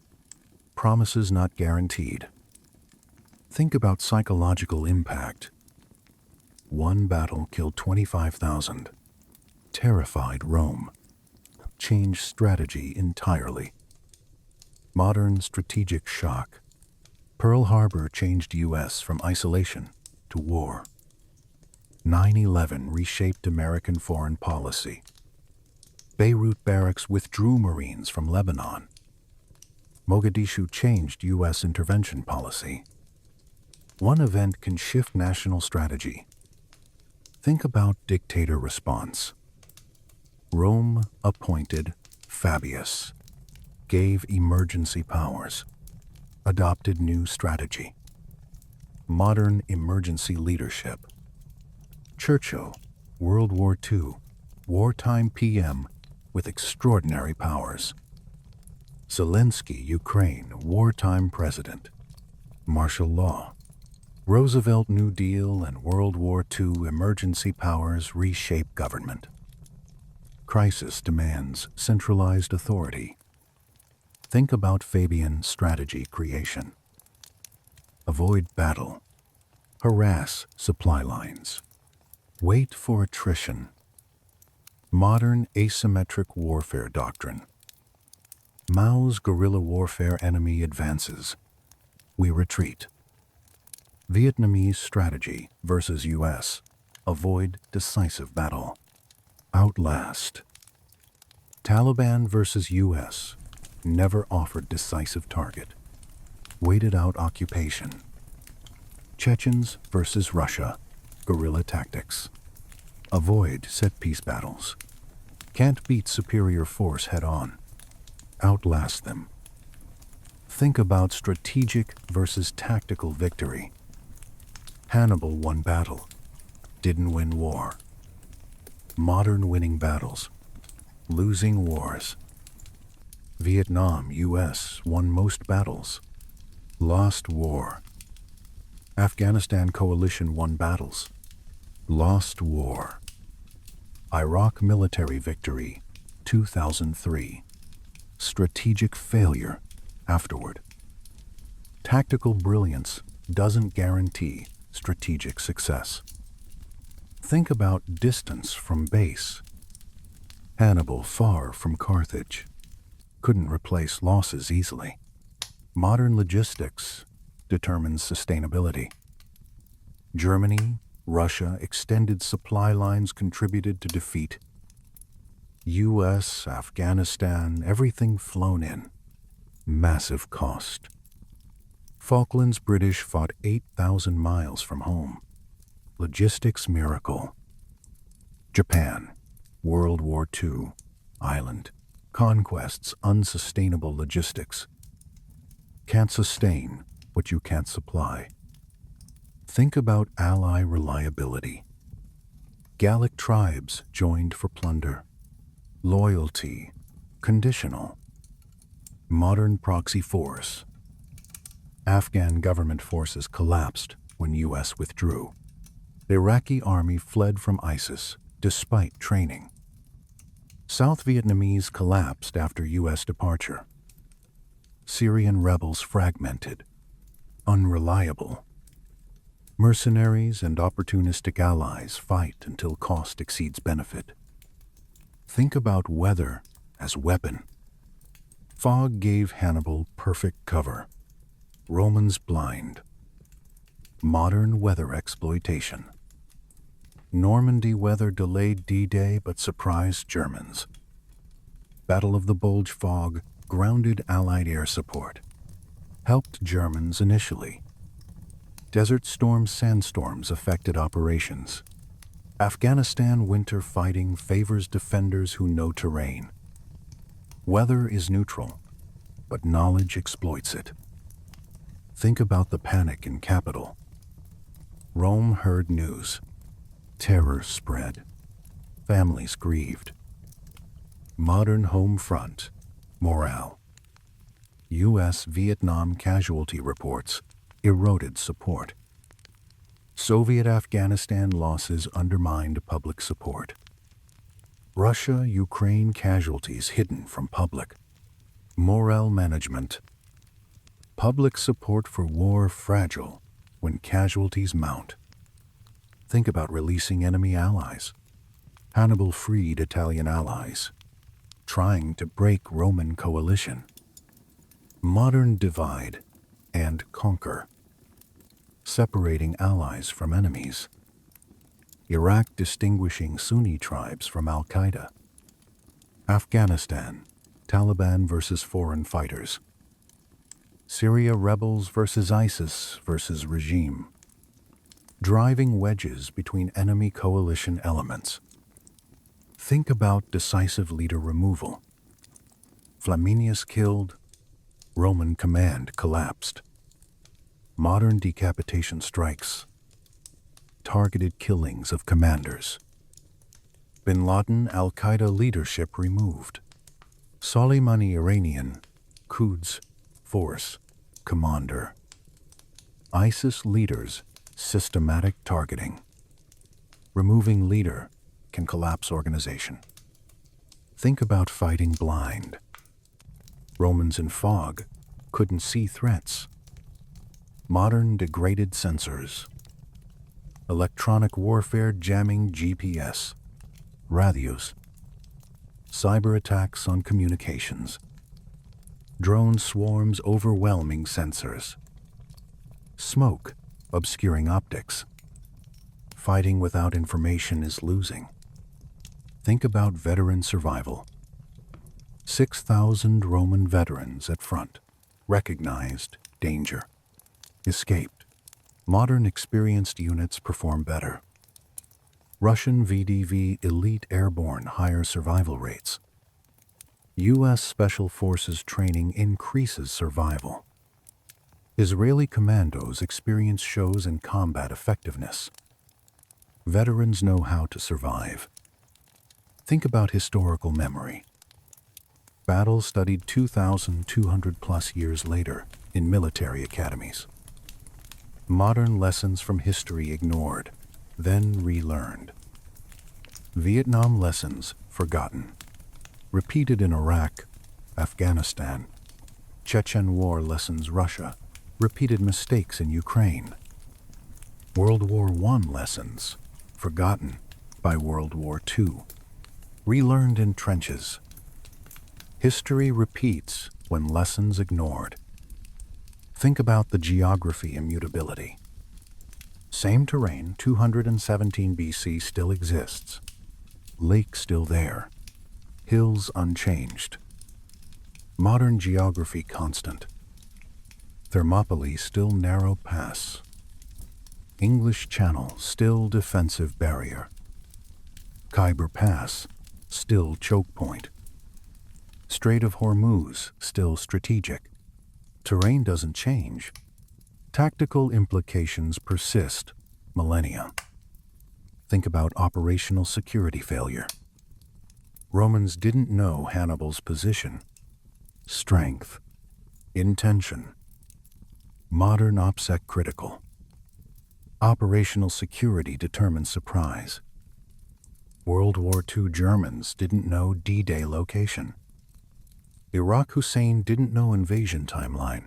Promises not guaranteed. Think about psychological impact. One battle killed 25,000. Terrified Rome. Changed strategy entirely. Modern strategic shock. Pearl Harbor changed U.S. from isolation to war. 9/11 reshaped American foreign policy. Beirut barracks withdrew Marines from Lebanon. Mogadishu changed U.S. intervention policy. One event can shift national strategy. Think about dictator response. Rome appointed Fabius, gave emergency powers, adopted new strategy. Modern emergency leadership. Churchill, World War II, wartime PM with extraordinary powers. Zelensky, Ukraine, wartime president. Martial law. Roosevelt New Deal and World War II emergency powers reshape government. crisis demands centralized authority. Think about Fabian strategy creation. Avoid battle. Harass supply lines. Wait for attrition. Modern asymmetric warfare doctrine. Mao's guerrilla warfare enemy advances. We retreat. Vietnamese strategy versus U.S. Avoid decisive battle. Outlast. Taliban versus U.S. Never offered decisive target. Waited out occupation. Chechens versus Russia. Guerrilla tactics. Avoid set-piece battles. Can't beat superior force head-on. Outlast them. Think about strategic versus tactical victory. Hannibal won battle. Didn't win war. Modern winning battles. Losing wars. Vietnam, U.S. won most battles. Lost war. Afghanistan coalition won battles. Lost war. Iraq military victory, 2003. Strategic failure afterward. Tactical brilliance doesn't guarantee strategic success. Think about distance from base. Hannibal far from Carthage. Couldn't replace losses easily. Modern logistics determines sustainability. Germany, Russia extended supply lines contributed to defeat. U.S., Afghanistan, everything flown in. Massive cost. Falklands British fought 8,000 miles from home. Logistics miracle. Japan, World War II, island. Conquests unsustainable logistics. Can't sustain what you can't supply. Think about ally reliability. Gallic tribes joined for plunder. Loyalty, conditional. Modern proxy force. Afghan government forces collapsed when U.S. withdrew. The Iraqi army fled from ISIS despite training. South Vietnamese collapsed after U.S. departure. Syrian rebels fragmented. Unreliable. Mercenaries and opportunistic allies fight until cost exceeds benefit. Think about weather as weapon. Fog gave Hannibal perfect cover. Romans blind. Modern weather exploitation. Normandy weather delayed D-Day but surprised Germans. Battle of the Bulge fog grounded Allied air support. Helped Germans initially. Desert storm sandstorms affected operations. Afghanistan winter fighting favors defenders who know terrain. Weather is neutral, but knowledge exploits it. Think about the panic in capital. Rome heard news. Terror spread. Families grieved. Modern home front. Morale. U.S.-Vietnam casualty reports eroded support. Soviet-Afghanistan losses undermined public support. Russia-Ukraine casualties hidden from public. Morale management. Public support for war fragile when casualties mount. Think about releasing enemy allies. Hannibal freed Italian allies, trying to break Roman coalition. Modern divide and conquer. Separating allies from enemies. Iraq distinguishing Sunni tribes from Al-Qaeda. Afghanistan, Taliban versus foreign fighters. Syria rebels versus ISIS versus regime. Driving wedges between enemy coalition elements. Think about decisive leader removal. Flaminius killed, Roman command collapsed. Modern decapitation strikes. Targeted killings of commanders. Bin Laden Al-Qaeda leadership removed. Soleimani Iranian, Quds, force, commander. ISIS leaders, systematic targeting. Removing leader can collapse organization. Think about fighting blind. Romans in fog couldn't see threats. Modern degraded sensors. Electronic warfare jamming GPS. Radios. Cyber attacks on communications. Drone swarms overwhelming sensors. Smoke obscuring optics. Fighting without information is losing. Think about veteran survival. 6,000 Roman veterans at front, recognized danger, escaped. Modern experienced units perform better. Russian VDV elite airborne higher survival rates. U.S. Special Forces training increases survival. Israeli commandos experience shows in combat effectiveness. Veterans know how to survive. Think about historical memory. Battles studied 2,200 plus years later in military academies. Modern lessons from history ignored, then relearned. Vietnam lessons forgotten. Repeated in Iraq, Afghanistan. Chechen War lessons Russia. Repeated mistakes in Ukraine. World War I lessons forgotten by World War II. Relearned in trenches. History repeats when lessons ignored. Think about the geography immutability. Same terrain 217 BC still exists. Lake still there. Hills unchanged. Modern geography constant. Thermopylae still narrow pass. English Channel still defensive barrier. Khyber Pass still choke point. Strait of Hormuz still strategic. Terrain doesn't change. Tactical implications persist millennia. Think about operational security failure. Romans didn't know Hannibal's position. Strength. Intention. Modern OPSEC critical. Operational security determines surprise. World War II Germans didn't know D-Day location. Iraq Hussein didn't know invasion timeline.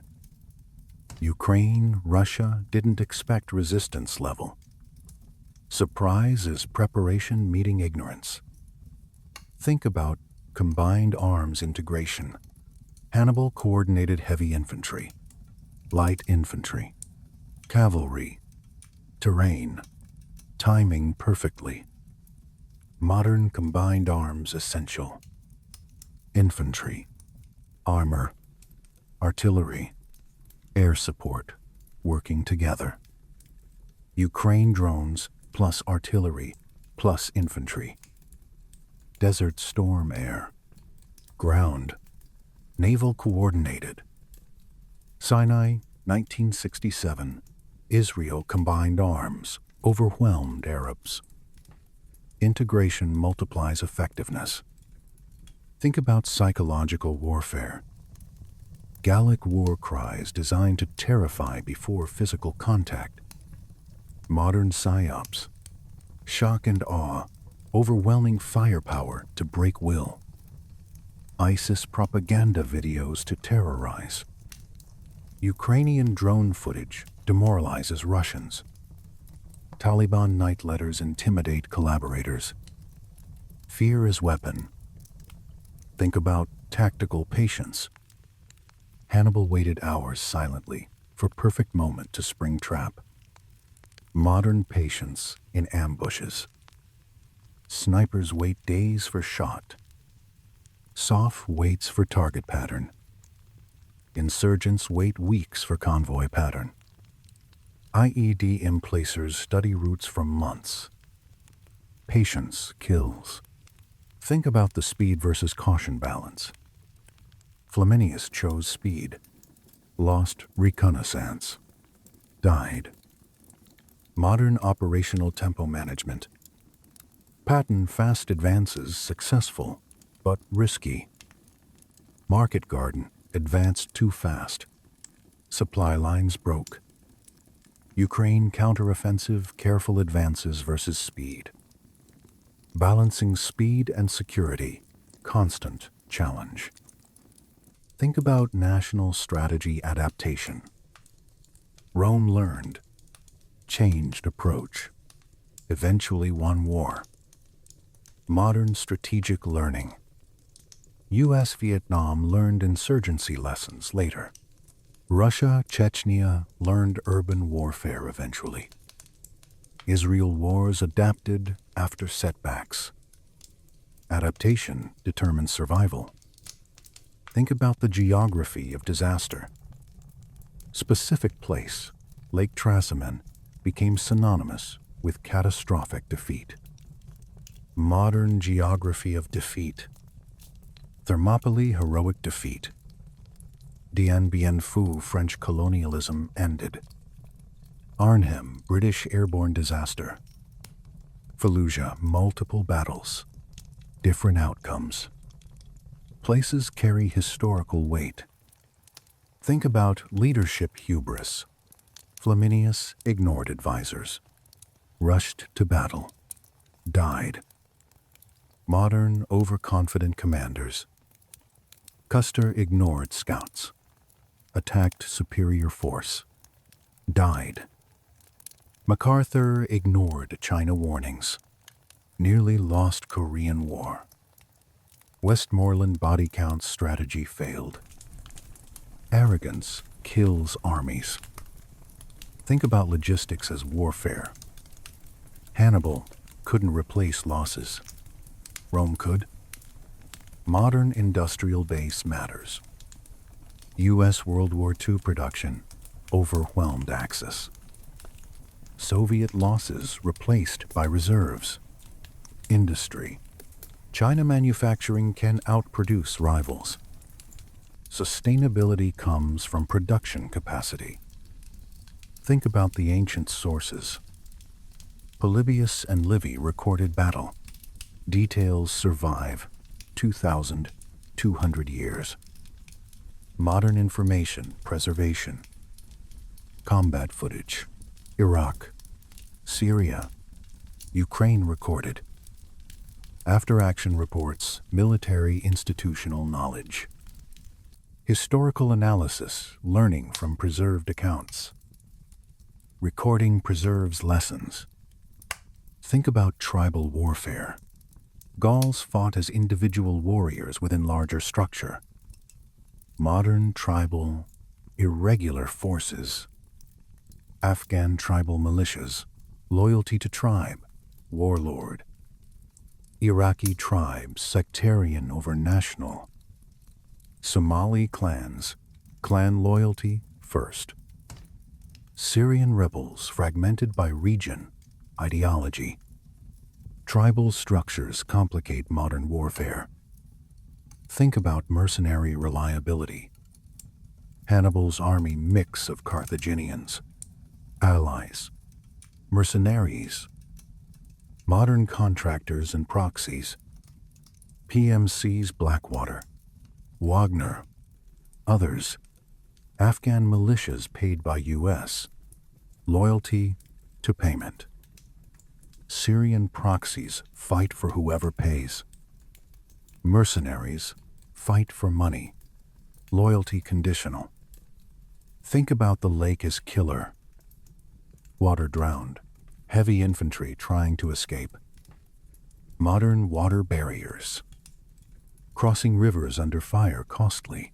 Ukraine, Russia didn't expect resistance level. Surprise is preparation meeting ignorance. Think about combined arms integration. Hannibal coordinated heavy infantry, light infantry, cavalry, terrain, timing perfectly. Modern combined arms essential. Infantry, armor, artillery, air support, working together. Ukraine drones plus artillery plus infantry. Desert storm air. Ground. Naval coordinated. Sinai, 1967. Israel combined arms. Overwhelmed Arabs. Integration multiplies effectiveness. Think about psychological warfare. Gallic war cries designed to terrify before physical contact. Modern psyops. Shock and awe. Overwhelming firepower to break will. ISIS propaganda videos to terrorize. Ukrainian drone footage demoralizes Russians. Taliban night letters intimidate collaborators. Fear is weapon. Think about tactical patience. Hannibal waited hours silently for perfect moment to spring trap. Modern patience in ambushes. Snipers wait days for shot. Soph waits for target pattern. Insurgents wait weeks for convoy pattern. IED emplacers study routes for months. Patience kills. Think about the speed versus caution balance. Flaminius chose speed. Lost reconnaissance. Died. Modern operational tempo management. Patton fast advances successful, but risky. Market garden advanced too fast. Supply lines broke. Ukraine counteroffensive careful advances versus speed. Balancing speed and security. constant challenge. Think about national strategy adaptation. Rome learned, changed approach, eventually won war. Modern strategic learning. U.S.-Vietnam learned insurgency lessons later. Russia, Chechnya learned urban warfare eventually. Israel wars adapted after setbacks. Adaptation determines survival. Think about the geography of disaster. Specific place, Lake Trasimene, became synonymous with catastrophic defeat. Modern geography of defeat. Thermopylae, heroic defeat. Dien Bien Phu, French colonialism ended. Arnhem, British airborne disaster. Fallujah, multiple battles, different outcomes. Places carry historical weight. Think about leadership hubris. Flaminius ignored advisors, rushed to battle, died. Modern, overconfident commanders. Custer ignored scouts, attacked superior force, died. MacArthur ignored China warnings, nearly lost Korean War. Westmoreland body count strategy failed. Arrogance kills armies. Think about logistics as warfare. Hannibal couldn't replace losses. Rome could. Modern industrial base matters. U.S. World War II production overwhelmed Axis. Soviet losses replaced by reserves. Industry. China manufacturing can outproduce rivals. Sustainability comes from production capacity. Think about the ancient sources. Polybius and Livy recorded battle. Details survive 2,200 years. Modern information preservation. Combat footage. Iraq, Syria, Ukraine recorded. After-action reports, military institutional knowledge. Historical analysis, learning from preserved accounts. Recording preserves lessons. Think about tribal warfare. Gauls fought as individual warriors within larger structure. Modern tribal, irregular forces. Afghan tribal militias, loyalty to tribe, warlord. Iraqi tribes, sectarian over national. Somali clans, clan loyalty first. Syrian rebels fragmented by region, ideology. Tribal structures complicate modern warfare. Think about mercenary reliability. Hannibal's army mix of Carthaginians, allies, mercenaries, modern contractors and proxies, PMC's Blackwater, Wagner, others, Afghan militias paid by U.S., loyalty to payment. Syrian proxies fight for whoever pays. Mercenaries fight for money, loyalty conditional. Think about the lake as killer. Water drowned, heavy infantry trying to escape. Modern water barriers. Crossing rivers under fire costly.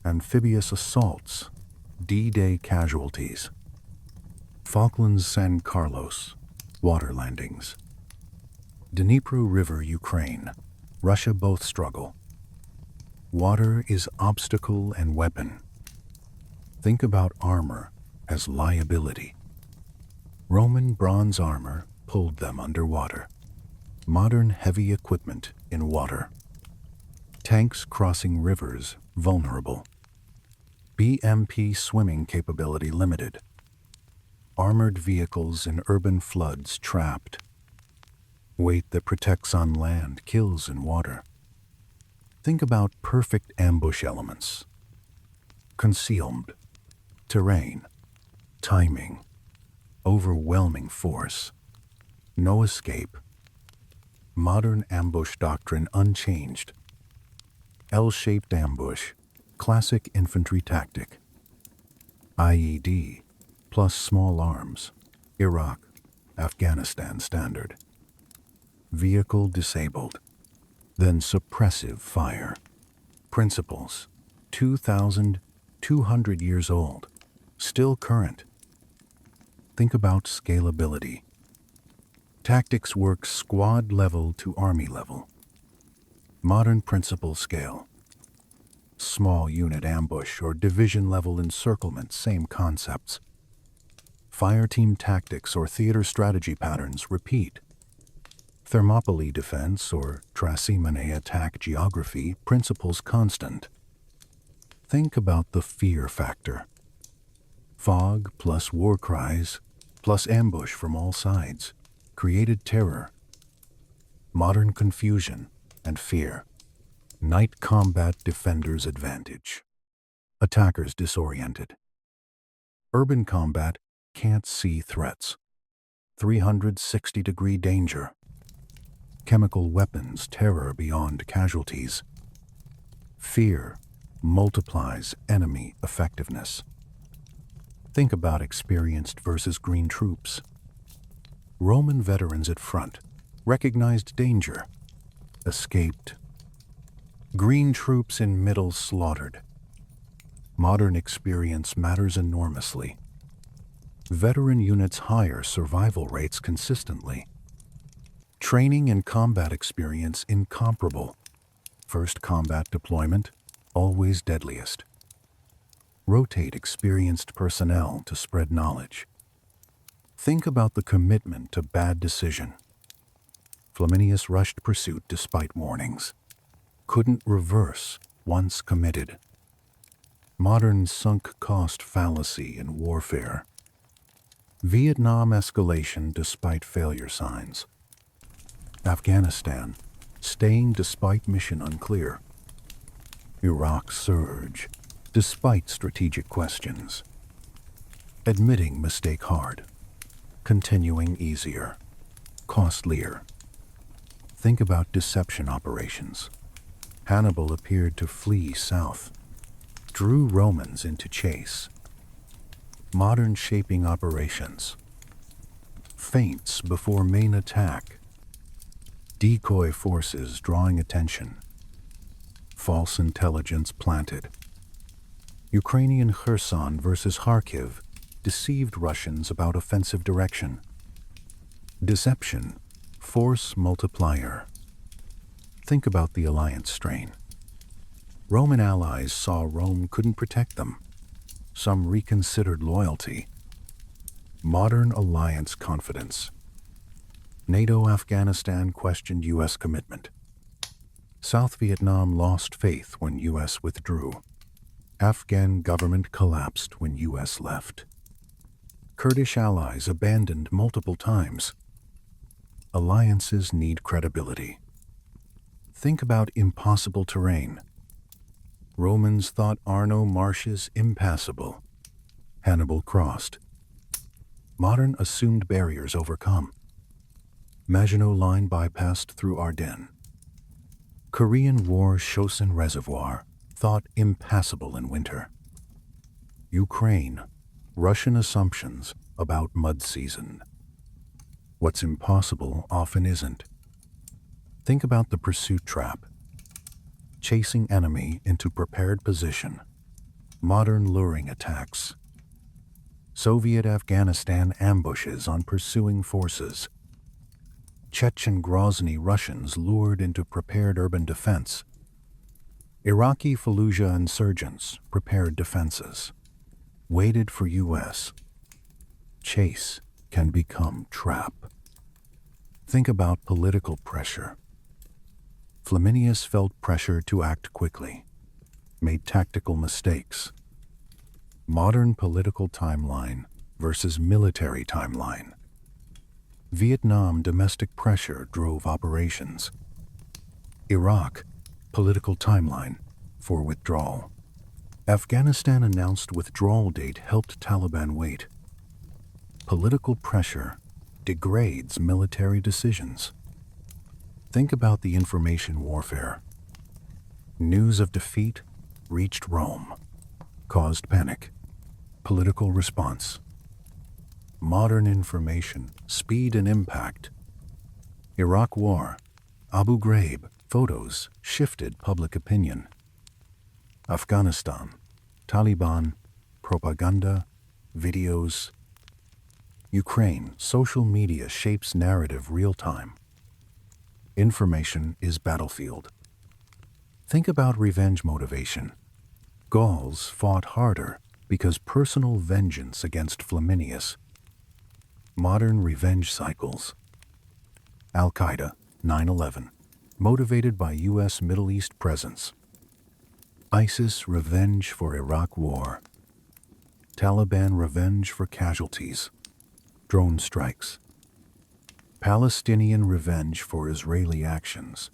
Amphibious assaults, D-Day casualties. Falklands, San Carlos, water landings. Dnipro River, Ukraine, Russia both struggle. Water is obstacle and weapon. Think about armor as liability. Roman bronze armor pulled them underwater. Modern heavy equipment in water. Tanks crossing rivers vulnerable. BMP swimming capability limited. Armored vehicles in urban floods trapped. Weight that protects on land kills in water. Think about perfect ambush elements. Concealed. Terrain. Timing. Overwhelming force. No escape. Modern ambush doctrine unchanged. L-shaped ambush, classic infantry tactic. IED, plus small arms, Iraq, Afghanistan standard. Vehicle disabled, then suppressive fire. Principles, 2,200 years old, still current. Think about scalability. Tactics work squad level to army level. Modern principle scale. Small unit ambush or division level encirclement, same concepts. Fireteam tactics or theater strategy patterns repeat. Thermopylae defense or Trasimene attack geography, principles constant. Think about the fear factor. Fog plus war cries plus ambush from all sides created terror. Modern confusion and fear. Night combat defenders' advantage. Attackers disoriented. Urban combat can't see threats. 360-degree danger. Chemical weapons terror beyond casualties. Fear multiplies enemy effectiveness. Think about experienced versus green troops. Roman veterans at front recognized danger, escaped. Green troops in middle slaughtered. Modern experience matters enormously. Veteran units higher survival rates consistently. Training and combat experience incomparable. First combat deployment, always deadliest. Rotate experienced personnel to spread knowledge. Think about the commitment to bad decision. Flaminius rushed pursuit despite warnings. Couldn't reverse once committed. Modern sunk cost fallacy in warfare. Vietnam escalation despite failure signs. Afghanistan staying despite mission unclear. Iraq surge despite strategic questions. Admitting mistake hard. Continuing easier. Costlier. Think about deception operations. Hannibal appeared to flee south. Drew Romans into chase. Modern shaping operations. Feints before main attack. Decoy forces drawing attention. False intelligence planted. Ukrainian Kherson versus Kharkiv deceived Russians about offensive direction. Deception, force multiplier. Think about the alliance strain. Roman allies saw Rome couldn't protect them. Some reconsidered loyalty. Modern alliance confidence. NATO Afghanistan questioned U.S. commitment. South Vietnam lost faith when U.S. withdrew. Afghan government collapsed when U.S. left. Kurdish allies abandoned multiple times. Alliances need credibility. Think about impossible terrain. Romans thought Arno marshes impassable. Hannibal crossed. Modern assumed barriers overcome. Maginot Line bypassed through Ardennes. Korean War Chosin Reservoir thought impassable in winter. Ukraine, Russian assumptions about mud season. What's impossible often isn't. Think about the pursuit trap. Chasing enemy into prepared position. Modern luring attacks. Soviet Afghanistan ambushes on pursuing forces. Chechen Grozny Russians lured into prepared urban defense. Iraqi Fallujah insurgents prepared defenses. Waited for U.S. Chase can become trap. Think about political pressure. Flaminius felt pressure to act quickly, made tactical mistakes. Modern political timeline versus military timeline. Vietnam domestic pressure drove operations. Iraq, political timeline for withdrawal. Afghanistan announced withdrawal date helped Taliban wait. Political pressure degrades military decisions. Think about the information warfare. News of defeat reached Rome, caused panic. Political response. Modern information, speed and impact. Iraq War, Abu Ghraib, photos shifted public opinion. Afghanistan, Taliban, propaganda, videos. Ukraine, social media shapes narrative real-time. Information is battlefield. Think about revenge motivation. Gauls fought harder because personal vengeance against Flaminius. Modern revenge cycles. Al-Qaeda, 9/11, motivated by U.S. Middle East presence. ISIS, revenge for Iraq War. Taliban, revenge for casualties. Drone strikes. Palestinian, revenge for Israeli actions.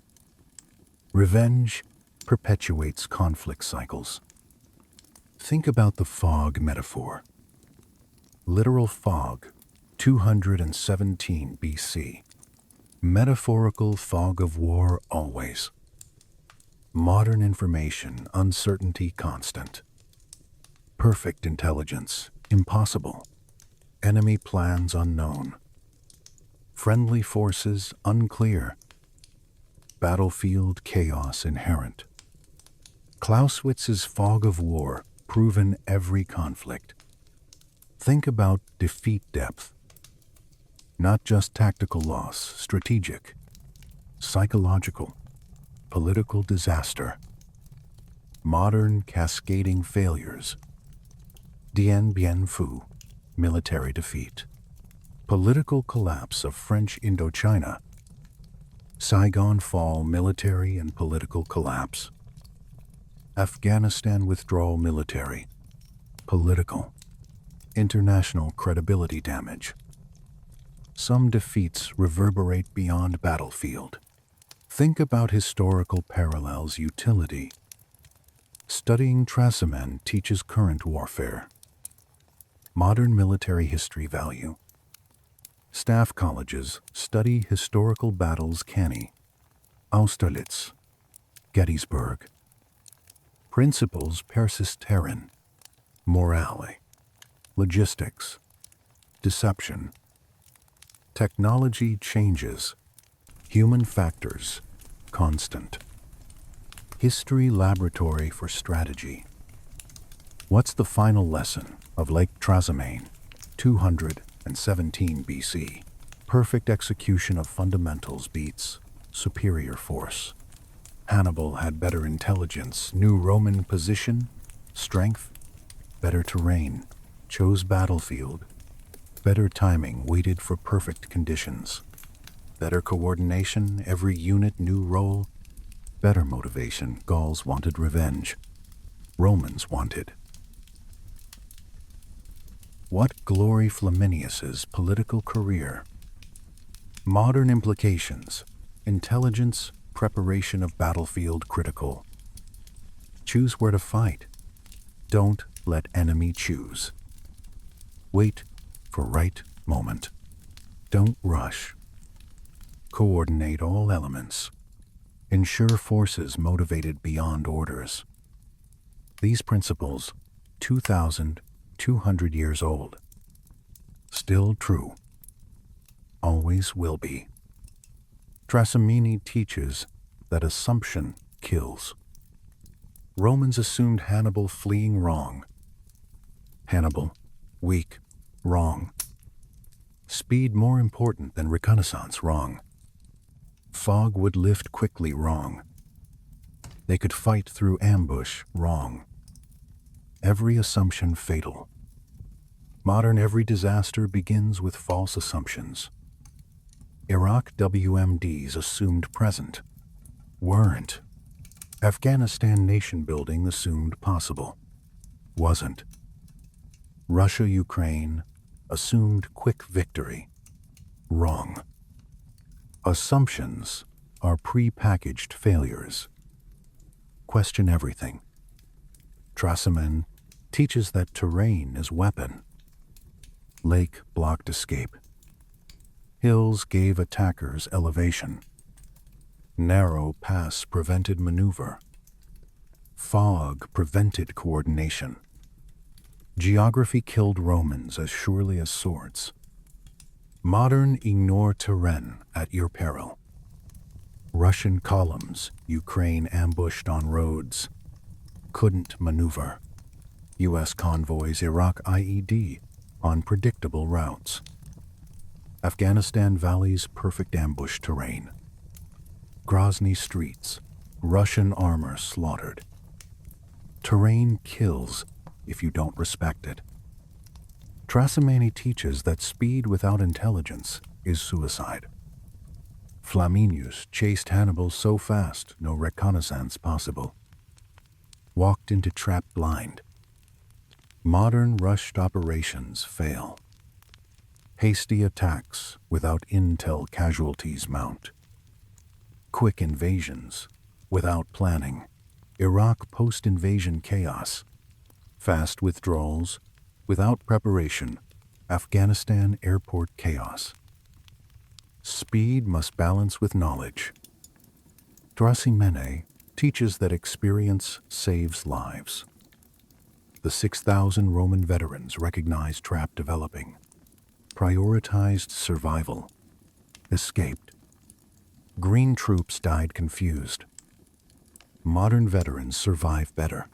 Revenge perpetuates conflict cycles. Think about the fog metaphor. Literal fog, 217 BC. Metaphorical fog of war always. Modern information, uncertainty constant. Perfect intelligence, impossible. Enemy plans unknown. Friendly forces unclear. Battlefield chaos inherent. Clausewitz's fog of war, proven every conflict. Think about defeat depth. Not just tactical loss, strategic, psychological, political disaster. Modern cascading failures. Dien Bien Phu, military defeat. Political collapse of French Indochina. Saigon fall, military and political collapse. Afghanistan withdrawal, military, political, international credibility damage. Some defeats reverberate beyond battlefield. Think about historical parallels, utility. Studying Trasimene teaches current warfare. Modern military history value. Staff colleges study historical battles, Canny, Austerlitz, Gettysburg. Principles persis terrain, morale, logistics, deception. Technology changes, human factors constant. History laboratory for strategy. What's the final lesson of Lake Trasimene, 217 BC? Perfect execution of fundamentals beats superior force. Hannibal had better intelligence, knew Roman position, strength, better terrain, chose battlefield, better timing, waited for perfect conditions, better coordination, every unit knew role, better motivation, Gauls wanted revenge, Romans wanted. What glory Flaminius's political career? Modern implications, intelligence, preparation of battlefield critical. Choose where to fight. Don't let enemy choose. Wait for right moment. Don't rush. Coordinate all elements. Ensure forces motivated beyond orders. These principles, 2,200 years old. Still true. Always will be. Trasimene teaches that assumption kills. Romans assumed Hannibal fleeing wrong. Hannibal, weak, wrong. Speed more important than reconnaissance, wrong. Fog would lift quickly, wrong. They could fight through ambush, wrong. Every assumption fatal. Modern every disaster begins with false assumptions. Iraq WMDs assumed present. Weren't. Afghanistan nation building assumed possible. Wasn't. Russia-Ukraine assumed quick victory. Wrong. Assumptions are pre-packaged failures. Question everything. Trasimene teaches that terrain is weapon. Lake blocked escape. Hills gave attackers elevation. Narrow pass prevented maneuver. Fog prevented coordination. Geography killed Romans as surely as swords. Modern ignore terrain at your peril. Russian columns, Ukraine ambushed on roads. Couldn't maneuver. U.S. convoys, Iraq IED on predictable routes. Afghanistan valleys, perfect ambush terrain. Grozny streets, Russian armor slaughtered. Terrain kills if you don't respect it. Trasimene teaches that speed without intelligence is suicide. Flaminius chased Hannibal so fast, no reconnaissance possible. Walked into trap blind. Modern rushed operations fail. Hasty attacks without intel casualties mount. Quick invasions without planning. Iraq post-invasion chaos. Fast withdrawals without preparation. Afghanistan airport chaos. Speed must balance with knowledge. Trasimene teaches that experience saves lives. The 6,000 Roman veterans recognized trap developing, prioritized survival, escaped. Green troops died confused. Modern veterans survive better.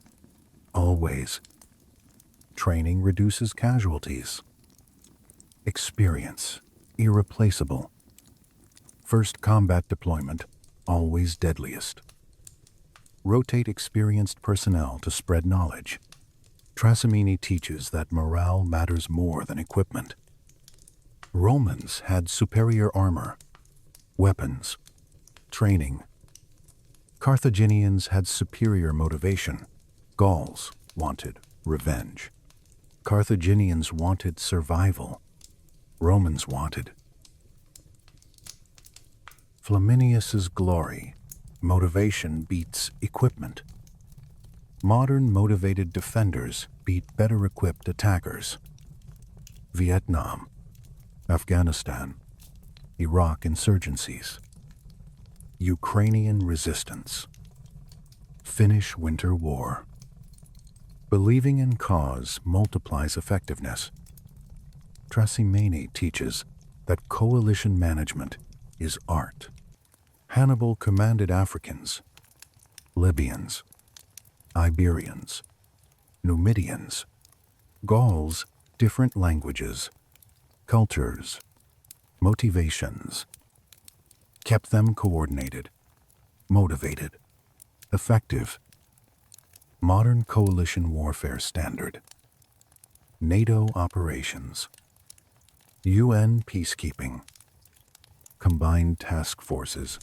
Always. Training reduces casualties. Experience, irreplaceable. First combat deployment, always deadliest. Rotate experienced personnel to spread knowledge. Trasimene teaches that morale matters more than equipment. Romans had superior armor, weapons, training. Carthaginians had superior motivation. Gauls wanted revenge. Carthaginians wanted survival. Romans wanted. Flaminius's glory. Motivation beats equipment. Modern motivated defenders beat better equipped attackers. Vietnam, Afghanistan, Iraq insurgencies, Ukrainian resistance, Finnish Winter War. Believing in cause multiplies effectiveness. Trasimene teaches that coalition management is art. Hannibal commanded Africans, Libyans, Iberians, Numidians, Gauls, different languages, cultures, motivations. Kept them coordinated, motivated, effective. Modern coalition warfare standard. NATO operations. UN peacekeeping. Combined task forces.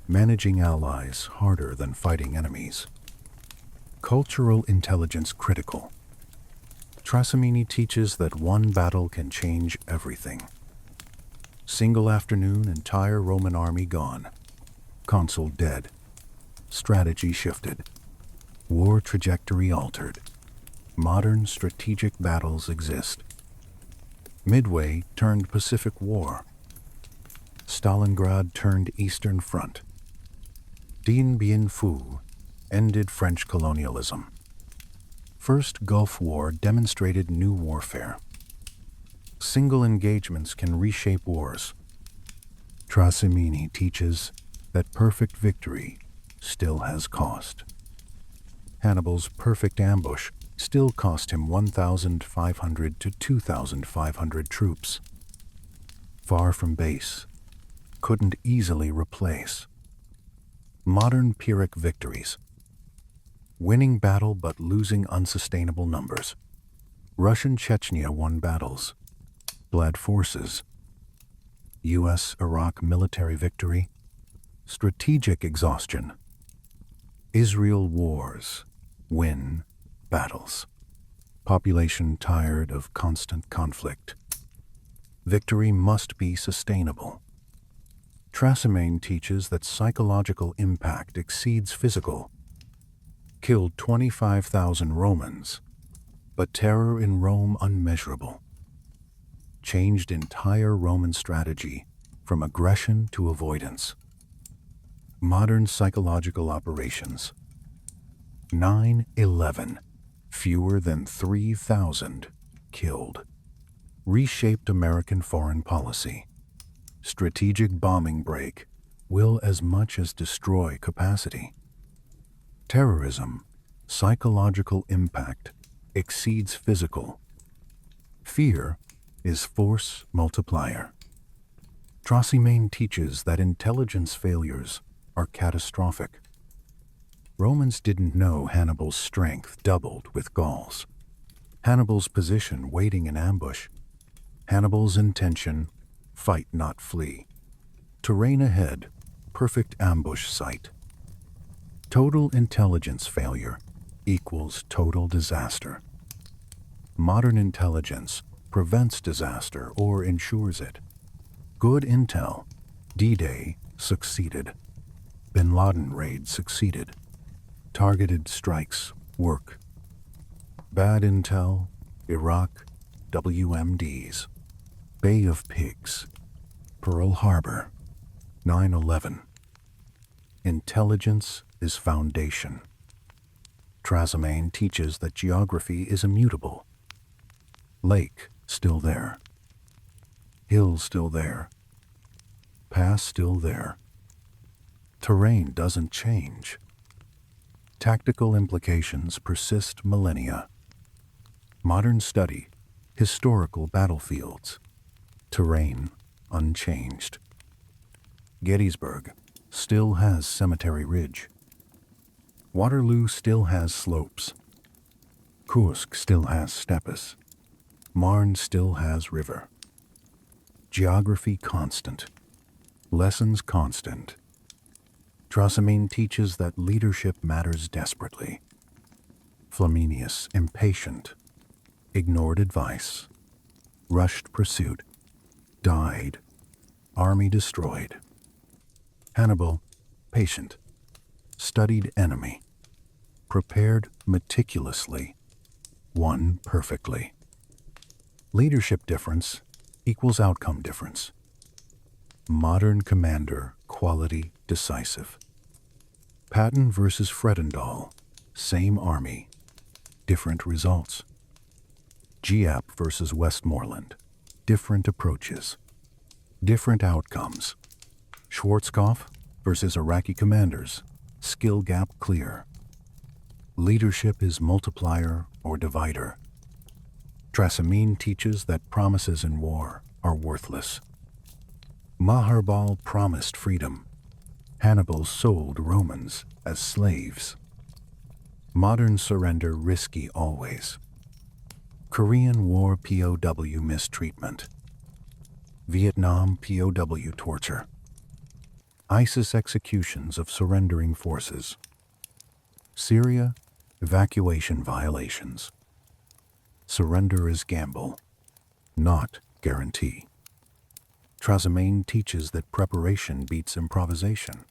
Managing allies harder than fighting enemies. Cultural intelligence critical. Trasimene teaches that one battle can change everything. Single afternoon, entire Roman army gone. Consul dead. Strategy shifted. War trajectory altered. Modern strategic battles exist. Midway turned Pacific War. Stalingrad turned Eastern Front. Dien Bien Phu ended French colonialism. First Gulf War demonstrated new warfare. Single engagements can reshape wars. Trasimene teaches that perfect victory still has cost. Hannibal's perfect ambush still cost him 1,500 to 2,500 troops. Far from base, couldn't easily replace. Modern Pyrrhic victories. Winning battle but losing unsustainable numbers. Russian Chechnya won battles. Bled forces. U.S.-Iraq military victory. Strategic exhaustion. Israel wars. Win battles. Population tired of constant conflict. Victory must be sustainable. Trasimene teaches that psychological impact exceeds physical. Killed 25,000 Romans, but terror in Rome unmeasurable. Changed entire Roman strategy from aggression to avoidance. Modern psychological operations. 9/11. Fewer than 3,000 killed. Reshaped American foreign policy. Strategic bombing break will as much as destroy capacity. Terrorism. Psychological impact exceeds physical. Fear is force multiplier. Trasimene teaches that intelligence failures are catastrophic. Romans didn't know Hannibal's strength doubled with Gauls. Hannibal's position waiting in ambush. Hannibal's intention, fight not flee. Terrain ahead, perfect ambush site. Total intelligence failure equals total disaster. Modern intelligence prevents disaster or ensures it. Good intel, D-Day succeeded. Bin Laden raid succeeded. Targeted strikes work. Bad intel, Iraq, WMDs. Bay of Pigs, Pearl Harbor, 9/11. Intelligence is foundation. Trasimene teaches that geography is immutable. Lake still there. Hill still there. Pass still there. Terrain doesn't change. Tactical implications persist millennia. Modern study, historical battlefields. Terrain unchanged. Gettysburg still has Cemetery Ridge. Waterloo still has slopes. Kursk still has steppes. Marne still has river. Geography constant. Lessons constant. Trasimene teaches that leadership matters desperately. Flaminius impatient. Ignored advice. Rushed pursuit. Died. Army destroyed. Hannibal, patient. Studied enemy. Prepared meticulously. Won perfectly. Leadership difference equals outcome difference. Modern commander, quality, decisive. Patton versus Fredendall, same army, different results. Giap versus Westmoreland, different approaches, different outcomes. Schwarzkopf versus Iraqi commanders, skill gap clear. Leadership is multiplier or divider. Trasimene teaches that promises in war are worthless. Maharbal promised freedom. Hannibal sold Romans as slaves. Modern surrender risky always. Korean War POW mistreatment. Vietnam POW torture. ISIS executions of surrendering forces. Syria evacuation violations. Surrender is gamble, not guarantee. Trasimene teaches that preparation beats improvisation.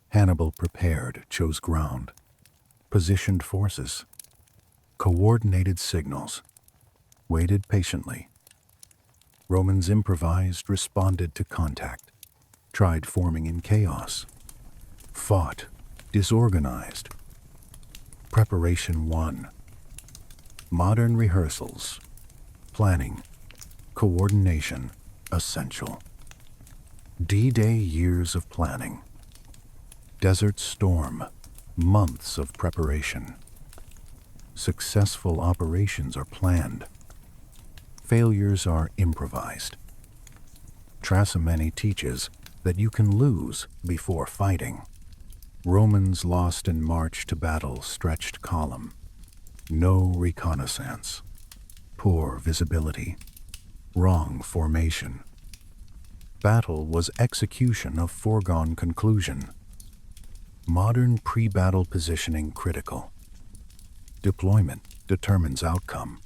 Hannibal prepared, chose ground, positioned forces, coordinated signals, waited patiently. Romans improvised, responded to contact, tried forming in chaos, fought, disorganized. Preparation won. Modern rehearsals, planning, coordination, essential. D-Day years of planning. Desert Storm, months of preparation. Successful operations are planned. Failures are improvised. Trasimene teaches that you can lose before fighting. Romans lost in march to battle stretched column. No reconnaissance. Poor visibility. Wrong formation. Battle was execution of foregone conclusion. Modern pre-battle positioning critical. Deployment determines outcome.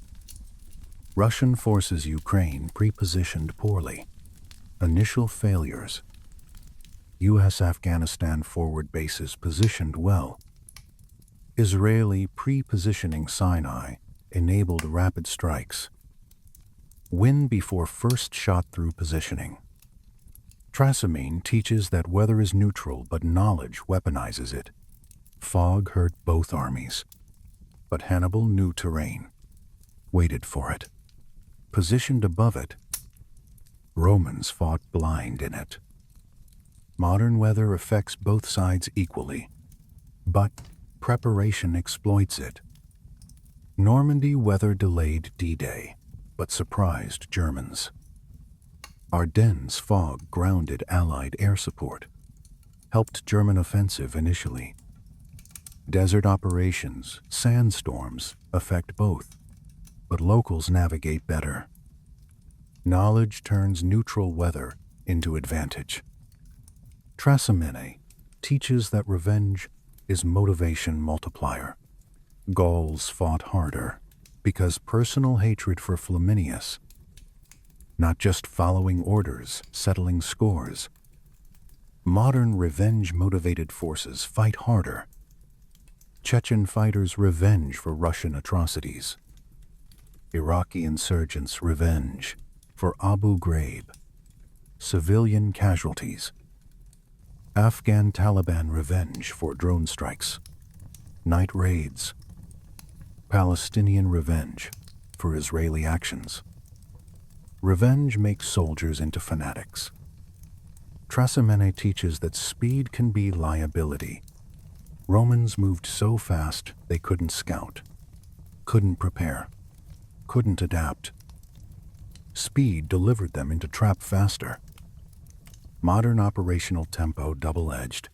Russian forces Ukraine pre-positioned poorly. Initial failures. U.S. Afghanistan forward bases positioned well. Israeli pre-positioning Sinai enabled rapid strikes. Win before first shot through positioning. Trasimene teaches that weather is neutral, but knowledge weaponizes it. Fog hurt both armies, but Hannibal knew terrain, waited for it. Positioned above it, Romans fought blind in it. Modern weather affects both sides equally, but preparation exploits it. Normandy weather delayed D-Day, but surprised Germans. Ardennes fog grounded Allied air support, helped German offensive initially. Desert operations, sandstorms, affect both, but locals navigate better. Knowledge turns neutral weather into advantage. Trasimene teaches that revenge is motivation multiplier. Gauls fought harder because personal hatred for Flaminius, not just following orders, settling scores. Modern revenge-motivated forces fight harder. Chechen fighters revenge for Russian atrocities. Iraqi insurgents revenge for Abu Ghraib, civilian casualties. Afghan Taliban revenge for drone strikes, night raids. Palestinian revenge for Israeli actions. Revenge makes soldiers into fanatics. Trasimene teaches that speed can be liability. Romans moved so fast they couldn't scout, couldn't prepare, couldn't adapt. Speed delivered them into trap faster. Modern operational tempo double-edged.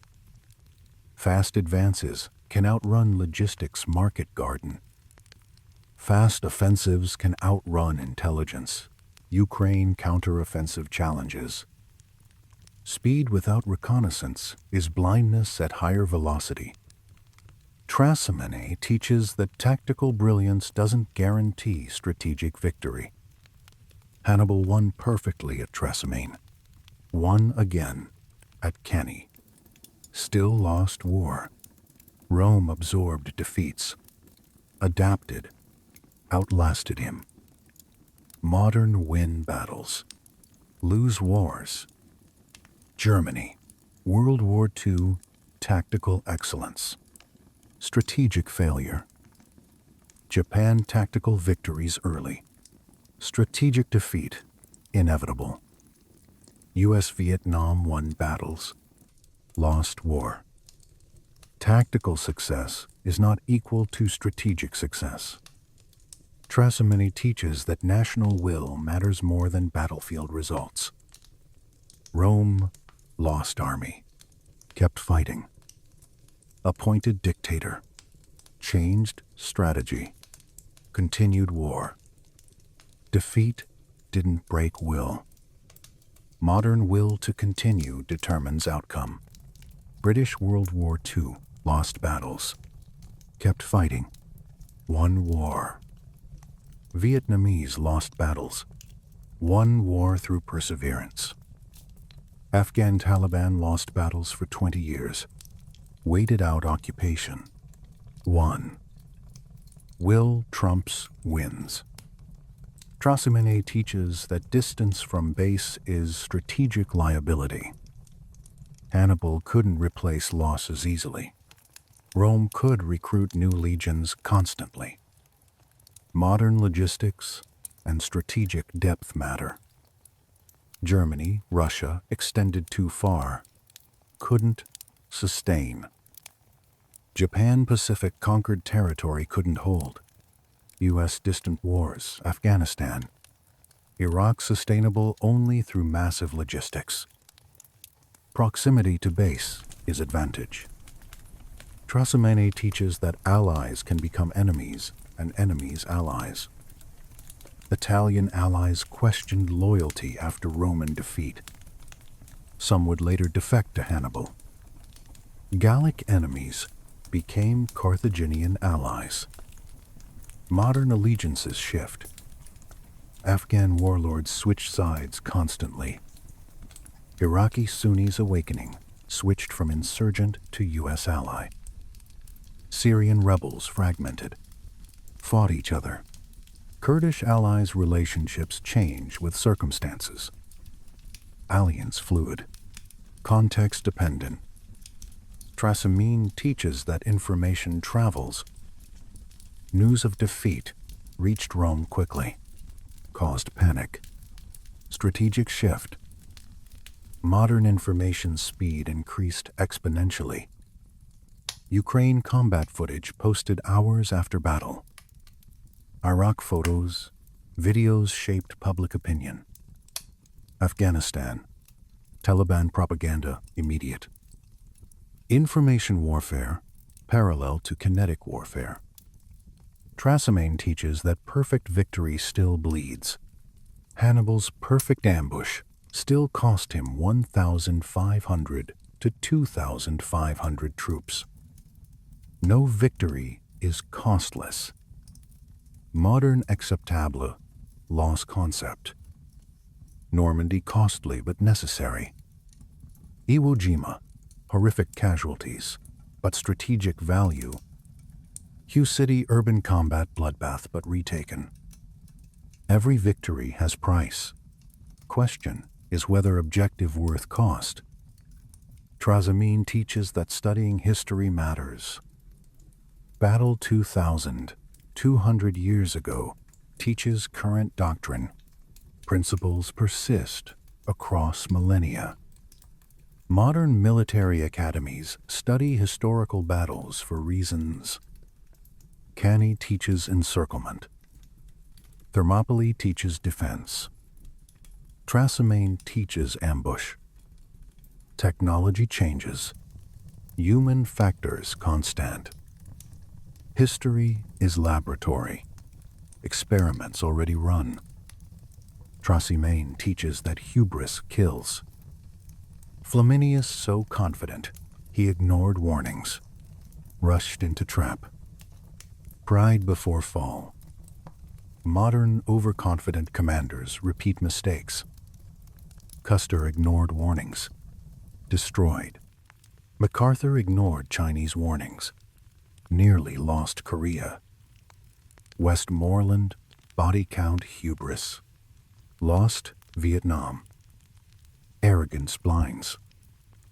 Fast advances can outrun logistics market garden. Fast offensives can outrun intelligence. Ukraine counter-offensive challenges. Speed without reconnaissance is blindness at higher velocity. Trasimene teaches that tactical brilliance doesn't guarantee strategic victory. Hannibal won perfectly at Trasimene, won again at Cannae. Still lost war. Rome absorbed defeats, adapted, outlasted him. Modern win battles, lose wars. Germany, World War II, tactical excellence. Strategic failure. Japan, tactical victories early. Strategic defeat, inevitable. U.S. Vietnam won battles, lost war. Tactical success is not equal to strategic success. Trasimene teaches that national will matters more than battlefield results. Rome lost army, kept fighting. Appointed dictator, changed strategy, continued war. Defeat didn't break will. Modern will to continue determines outcome. British World War II lost battles, kept fighting, won war. Vietnamese lost battles, won war through perseverance. Afghan Taliban lost battles for 20 years, waited out occupation, won. Will trumps wins. Trasimene teaches that distance from base is strategic liability. Hannibal couldn't replace losses easily. Rome could recruit new legions constantly. Modern logistics and strategic depth matter. Germany, Russia, extended too far, couldn't sustain. Japan Pacific conquered territory couldn't hold. U.S. distant wars, Afghanistan. Iraq sustainable only through massive logistics. Proximity to base is advantage. Trasimene teaches that allies can become enemies and enemies allies. Italian allies questioned loyalty after Roman defeat. Some would later defect to Hannibal. Gallic enemies became Carthaginian allies. Modern allegiances shift. Afghan warlords switch sides constantly. Iraqi Sunnis awakening switched from insurgent to U.S. ally. Syrian rebels fragmented, fought each other. Kurdish allies' relationships change with circumstances. alliance fluid, context dependent. Trasimene teaches that information travels. News of defeat reached Rome quickly, caused panic. Strategic shift. Modern information speed increased exponentially. Ukraine combat footage posted hours after battle. Iraq photos, videos shaped public opinion. Afghanistan, Taliban propaganda immediate. Information warfare, parallel to kinetic warfare. Trasimene teaches that perfect victory still bleeds. Hannibal's perfect ambush still cost him 1,500 to 2,500 troops. No victory is costless. Modern acceptable, lost concept. Normandy costly but necessary. Iwo Jima, horrific casualties, but strategic value. Hugh City urban combat bloodbath but retaken. Every victory has price. Question is whether objective worth cost. Trasimene teaches that studying history matters. Battle 2000, 200 years ago, teaches current doctrine. Principles persist across millennia. Modern military academies study historical battles for reasons. Cannae teaches encirclement. Thermopylae teaches defense. Trasimene teaches ambush. Technology changes. Human factors constant. History is laboratory. Experiments already run. Trasimene teaches that hubris kills. Flaminius so confident, he ignored warnings. Rushed into trap. Pride before fall. Modern overconfident commanders repeat mistakes. Custer ignored warnings. Destroyed. MacArthur ignored Chinese warnings. Nearly lost Korea. Westmoreland, body count hubris. Lost Vietnam. Arrogance blinds.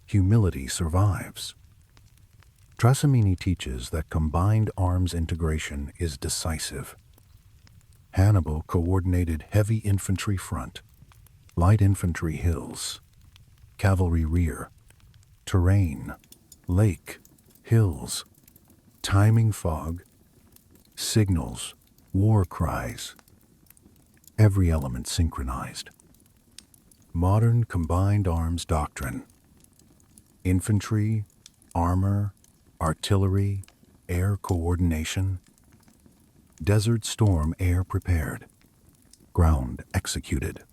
Humility survives. Trasimene teaches that combined arms integration is decisive. Hannibal coordinated heavy infantry front, light infantry hills, cavalry rear, terrain, lake, hills, timing fog, signals, war cries. Every element synchronized. Modern combined arms doctrine. Infantry, armor, artillery, air coordination. Desert Storm air prepared. Ground executed.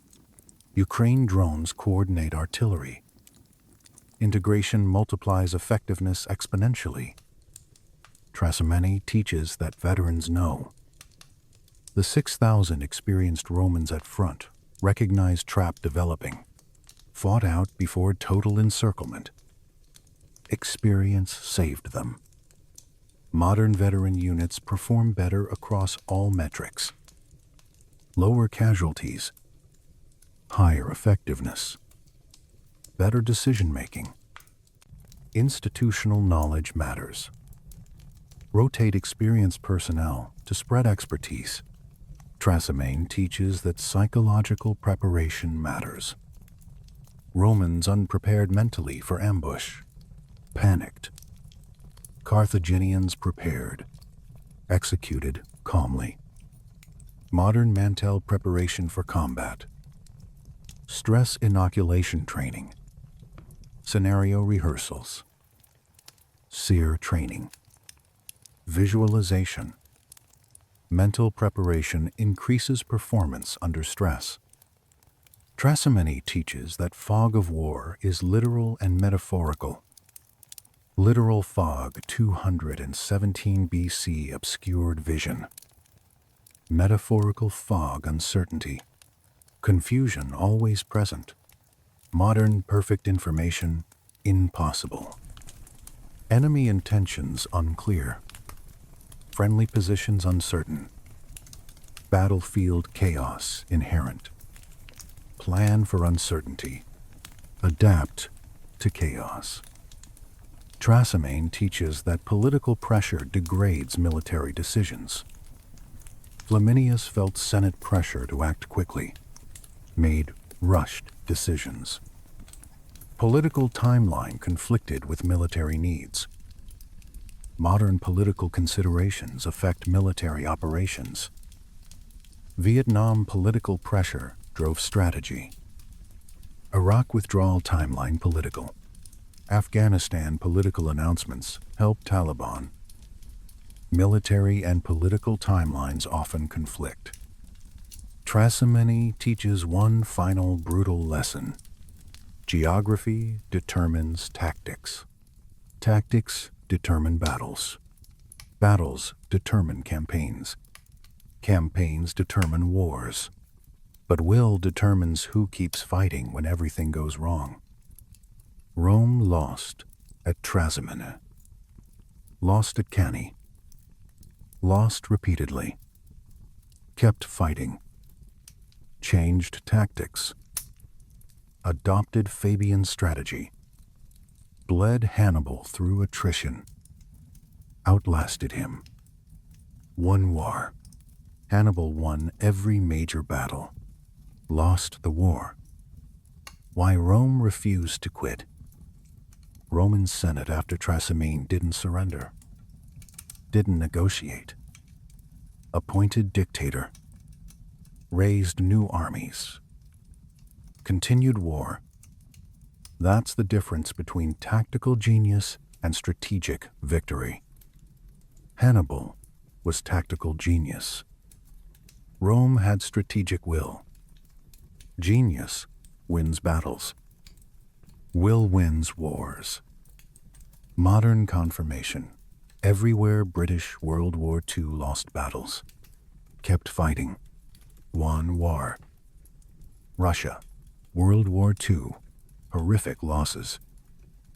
Ukraine drones coordinate artillery. Integration multiplies effectiveness exponentially. Trasimene teaches that veterans know. The 6,000 experienced Romans at front recognized trap developing, fought out before total encirclement. Experience saved them. Modern veteran units perform better across all metrics. Lower casualties, higher effectiveness, better decision-making. Institutional knowledge matters. Rotate experienced personnel to spread expertise. Trasimene teaches that psychological preparation matters. Romans unprepared mentally for ambush. Panicked. Carthaginians prepared. Executed calmly. Modern Mantell preparation for combat. Stress inoculation training. Scenario rehearsals. Seer training. Visualization. Mental preparation increases performance under stress. Trasimene teaches that fog of war is literal and metaphorical. Literal fog 217 BC obscured vision. Metaphorical fog uncertainty. Confusion always present. Modern perfect information impossible. Enemy intentions unclear. Friendly positions uncertain. Battlefield chaos inherent. Plan for uncertainty. adapt to chaos. Trasimene teaches that political pressure degrades military decisions. Flaminius felt Senate pressure to act quickly, made rushed decisions. Political timeline conflicted with military needs. Modern political considerations affect military operations. Vietnam political pressure drove strategy. Iraq withdrawal timeline political. Afghanistan political announcements help Taliban. Military and political timelines often conflict. Trasimene teaches one final brutal lesson. Geography determines tactics. Tactics determine battles. Battles determine campaigns. Campaigns determine wars. But will determines who keeps fighting when everything goes wrong. Rome lost at Trasimene. Lost at Cannae. Lost repeatedly. Kept fighting. Changed tactics. Adopted Fabian strategy. Bled Hannibal through attrition. Outlasted him. Won war. Hannibal won every major battle. Lost the war. Why Rome refused to quit. Roman Senate after Trasimene didn't surrender. Didn't negotiate. Appointed dictator. Raised new armies. Continued war. That's the difference between tactical genius and strategic victory. Hannibal was tactical genius. Rome had strategic will. Genius wins battles. Will wins wars. Modern confirmation. Everywhere British World War II lost battles. Kept fighting. Won war. Russia, World War II, horrific losses.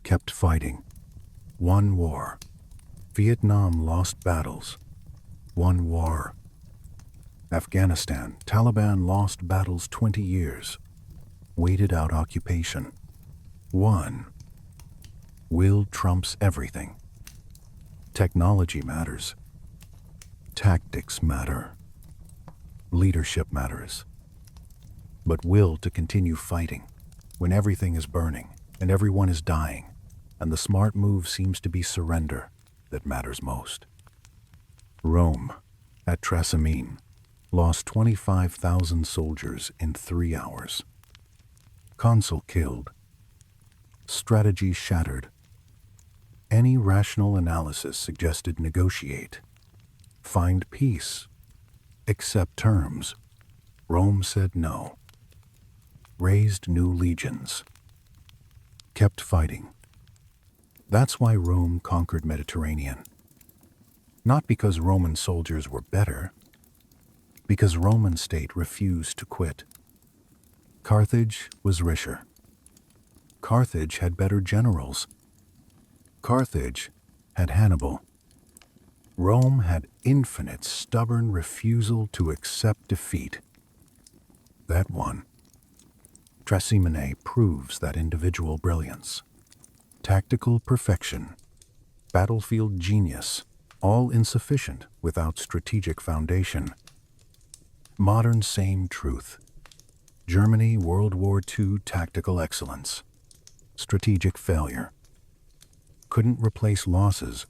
Kept fighting. Won war. Vietnam lost battles. Won war. Afghanistan, Taliban lost battles 20 years. Waited out occupation. Won. Will trumps everything. Technology matters. Tactics matter. Leadership matters. But will to continue fighting when everything is burning and everyone is dying, and the smart move seems to be surrender that matters most. Rome, at Trasimene, lost 25,000 soldiers in 3 hours. Consul killed. Strategy shattered. Any rational analysis suggested negotiate. Find peace. Accept terms. Rome said no. Raised new legions. Kept fighting. That's why Rome conquered Mediterranean. Not because Roman soldiers were better, because Roman state refused to quit. Carthage was richer. Carthage had better generals. Carthage had Hannibal. Rome had infinite stubborn refusal to accept defeat. That won. Trasimene proves that individual brilliance, tactical perfection, battlefield genius, all insufficient without strategic foundation. Modern same truth. Germany, World War II tactical excellence. Strategic failure. Couldn't replace losses.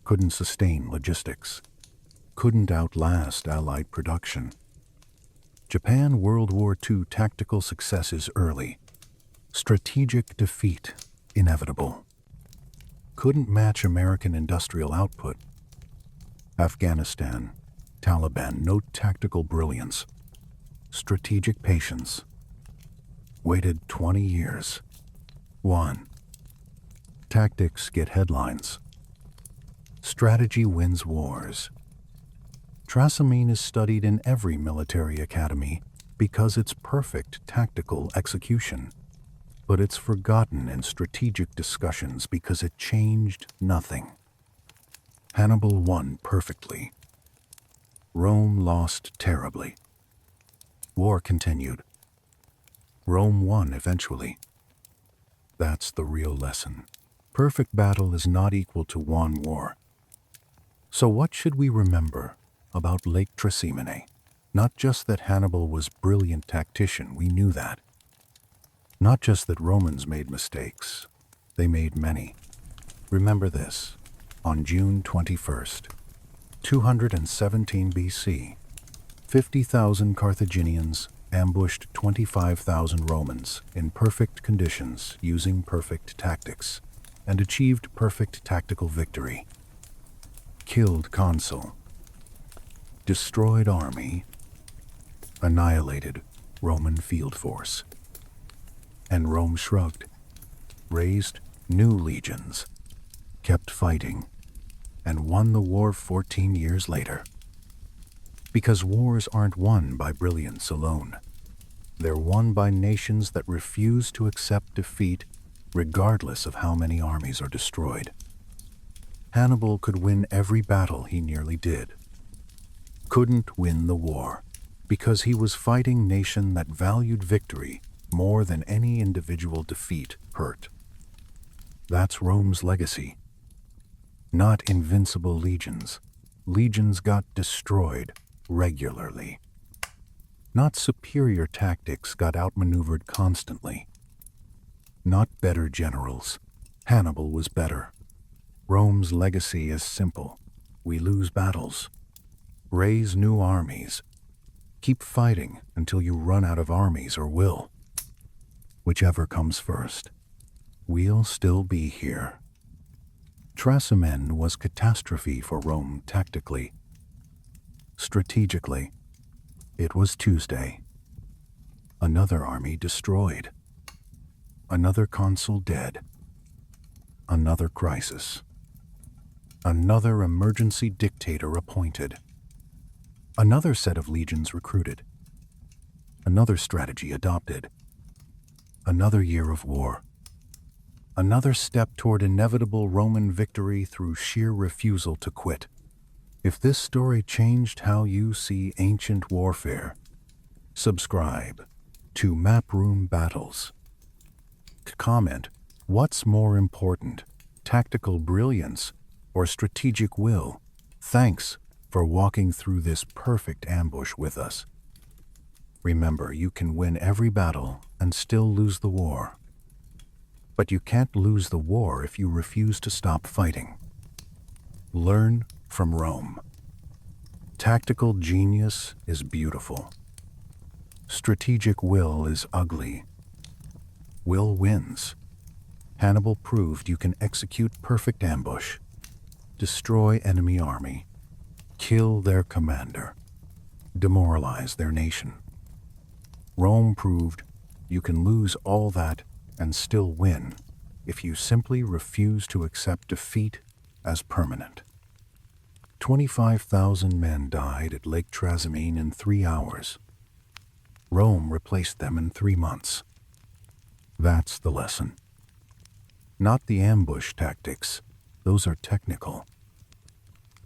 Couldn't sustain logistics. Couldn't outlast Allied production. Japan, World War II tactical successes early. Strategic defeat inevitable. Couldn't match American industrial output. Afghanistan, Taliban, no tactical brilliance. Strategic patience. Waited 20 years. Won. Tactics get headlines. Strategy wins wars. Trasimene is studied in every military academy because it's perfect tactical execution, but it's forgotten in strategic discussions because it changed nothing. Hannibal won perfectly. Rome lost terribly. War continued. Rome won eventually. That's the real lesson. Perfect battle is not equal to won war. So what should we remember about Lake Trasimene? Not just that Hannibal was a brilliant tactician, we knew that. Not just that Romans made mistakes, they made many. Remember this, on June 21st, 217 BC, 50,000 Carthaginians ambushed 25,000 Romans in perfect conditions using perfect tactics and achieved perfect tactical victory. Killed consul, destroyed army, annihilated Roman field force. And Rome shrugged, raised new legions, kept fighting, and won the war 14 years later. Because wars aren't won by brilliance alone. They're won by nations that refuse to accept defeat regardless of how many armies are destroyed. Hannibal could win every battle he nearly did. Couldn't win the war because he was fighting a nation that valued victory more than any individual defeat hurt. That's Rome's legacy. Not invincible legions. Legions got destroyed regularly. Not superior tactics got outmaneuvered constantly. Not better generals. Hannibal was better. Rome's legacy is simple. We lose battles. Raise new armies. Keep fighting until you run out of armies or will. Whichever comes first. We'll still be here. Trasimene was catastrophe for Rome tactically. Strategically, it was Tuesday. Another army destroyed. Another consul dead. Another crisis. Another emergency dictator appointed. Another set of legions recruited. Another strategy adopted. Another year of war. Another step toward inevitable Roman victory through sheer refusal to quit. If this story changed how you see ancient warfare, subscribe to Map-Room Battles. Comment, what's more important, tactical brilliance or strategic will? Thanks for walking through this perfect ambush with us. Remember, you can win every battle and still lose the war. But you can't lose the war if you refuse to stop fighting. Learn from Rome. Tactical genius is beautiful. Strategic will is ugly. Will wins. Hannibal proved you can execute perfect ambush, destroy enemy army, kill their commander, demoralize their nation. Rome proved you can lose all that and still win if you simply refuse to accept defeat as permanent. 25,000 men died at Lake Trasimene in 3 hours. Rome replaced them in 3 months. That's the lesson. Not the ambush tactics, those are technical.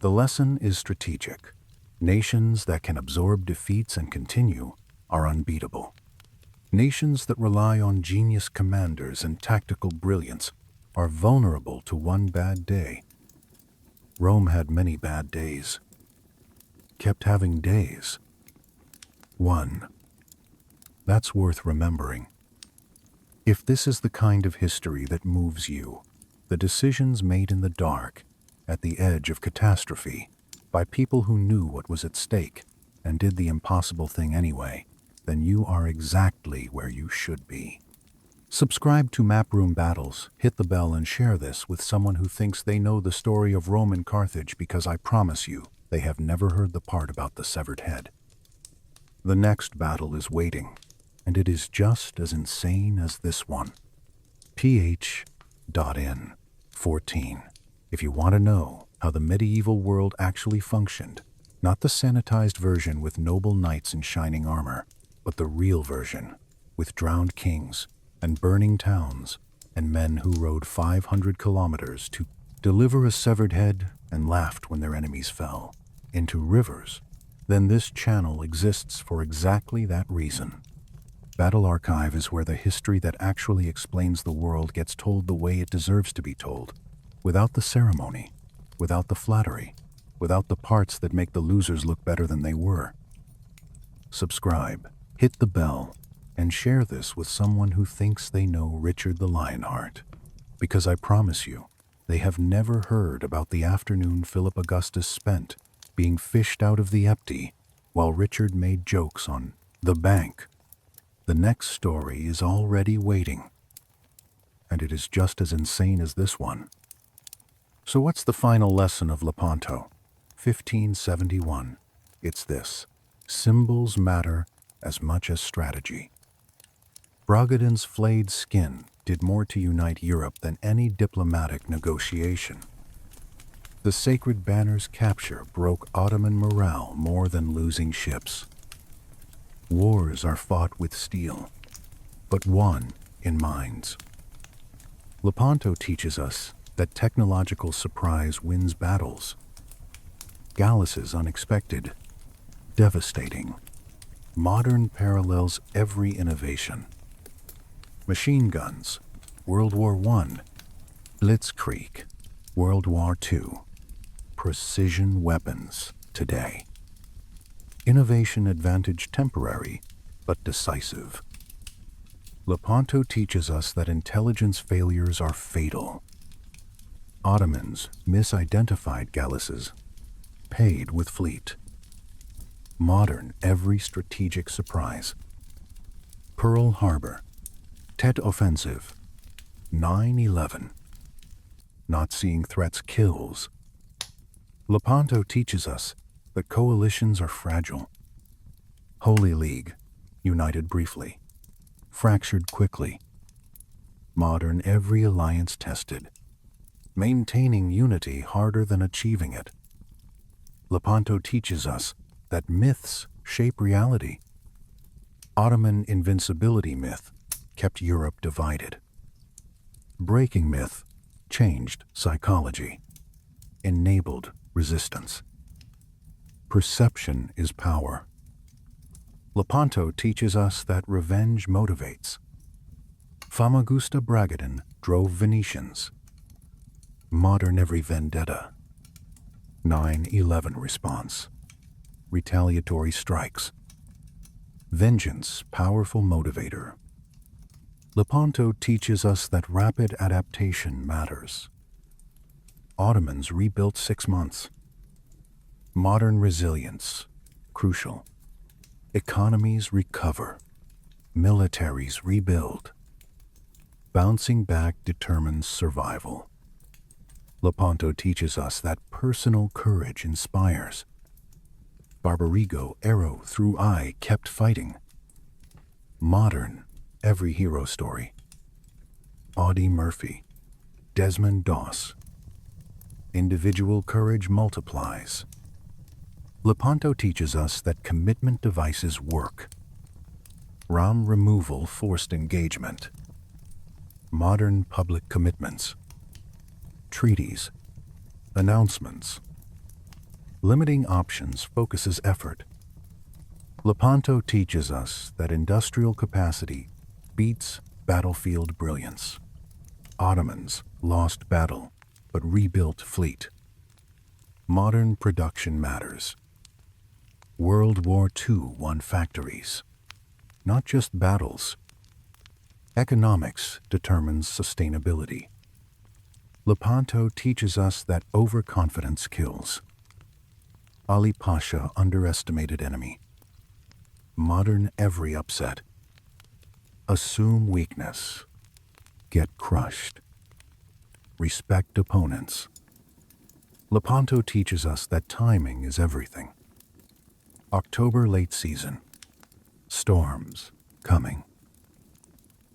The lesson is strategic. Nations that can absorb defeats and continue are unbeatable. Nations that rely on genius commanders and tactical brilliance are vulnerable to one bad day. Rome had many bad days. Kept having days. One. That's worth remembering. If this is the kind of history that moves you, the decisions made in the dark, at the edge of catastrophe, by people who knew what was at stake and did the impossible thing anyway, then you are exactly where you should be. Subscribe to Map-Room Battles, hit the bell, and share this with someone who thinks they know the story of Rome and Carthage, because I promise you, they have never heard the part about the severed head. The next battle is waiting, and it is just as insane as this one. ph.n 14. If you want to know how the medieval world actually functioned, not the sanitized version with noble knights in shining armor, but the real version, with drowned kings and burning towns and men who rode 500 kilometers to deliver a severed head and laughed when their enemies fell into rivers, then this channel exists for exactly that reason. Battle Archive is where the history that actually explains the world gets told the way it deserves to be told, without the ceremony, without the flattery, without the parts that make the losers look better than they were. Subscribe, hit the bell, and share this with someone who thinks they know Richard the Lionheart, because I promise you, they have never heard about the afternoon Philip Augustus spent being fished out of the Epty while Richard made jokes on the bank. The next story is already waiting, and it is just as insane as this one. So what's the final lesson of Lepanto? 1571. It's this: symbols matter as much as strategy. Bragadin's flayed skin did more to unite Europe than any diplomatic negotiation. The sacred banner's capture broke Ottoman morale more than losing ships. Wars are fought with steel, but won in minds. Lepanto teaches us that technological surprise wins battles. Gallus is unexpected, devastating. Modern parallels every innovation. Machine guns, World War I. Blitzkrieg, World War II. Precision weapons today. Innovation advantage temporary, but decisive. Lepanto teaches us that intelligence failures are fatal. Ottomans misidentified Gallus's, paid with fleet. Modern every strategic surprise. Pearl Harbor, Tet Offensive, 9/11. Not seeing threats kills. Lepanto teaches us that coalitions are fragile. Holy League, united briefly, fractured quickly. Modern every alliance tested, maintaining unity harder than achieving it. Lepanto teaches us that myths shape reality. Ottoman invincibility myth kept Europe divided. Breaking myth changed psychology, enabled resistance. Perception is power. Lepanto teaches us that revenge motivates. Famagusta Bragadin drove Venetians. Modern every vendetta. 9/11 response. Retaliatory strikes. Vengeance, powerful motivator. Lepanto teaches us that rapid adaptation matters. Ottomans rebuilt 6 months. Modern resilience, crucial. Economies recover. Militaries rebuild. Bouncing back determines survival. Lepanto teaches us that personal courage inspires. Barbarigo, arrow through eye, kept fighting. Modern, every hero story. Audie Murphy, Desmond Doss. Individual courage multiplies. Lepanto teaches us that commitment devices work. ROM removal forced engagement. Modern public commitments. Treaties. Announcements. Limiting options focuses effort. Lepanto teaches us that industrial capacity beats battlefield brilliance. Ottomans lost battle, but rebuilt fleet. Modern production matters. World War II won factories, not just battles. Economics determines sustainability. Lepanto teaches us that overconfidence kills. Ali Pasha underestimated enemy. Modern every upset. Assume weakness. Get crushed. Respect opponents. Lepanto teaches us that timing is everything. October late season. Storms coming.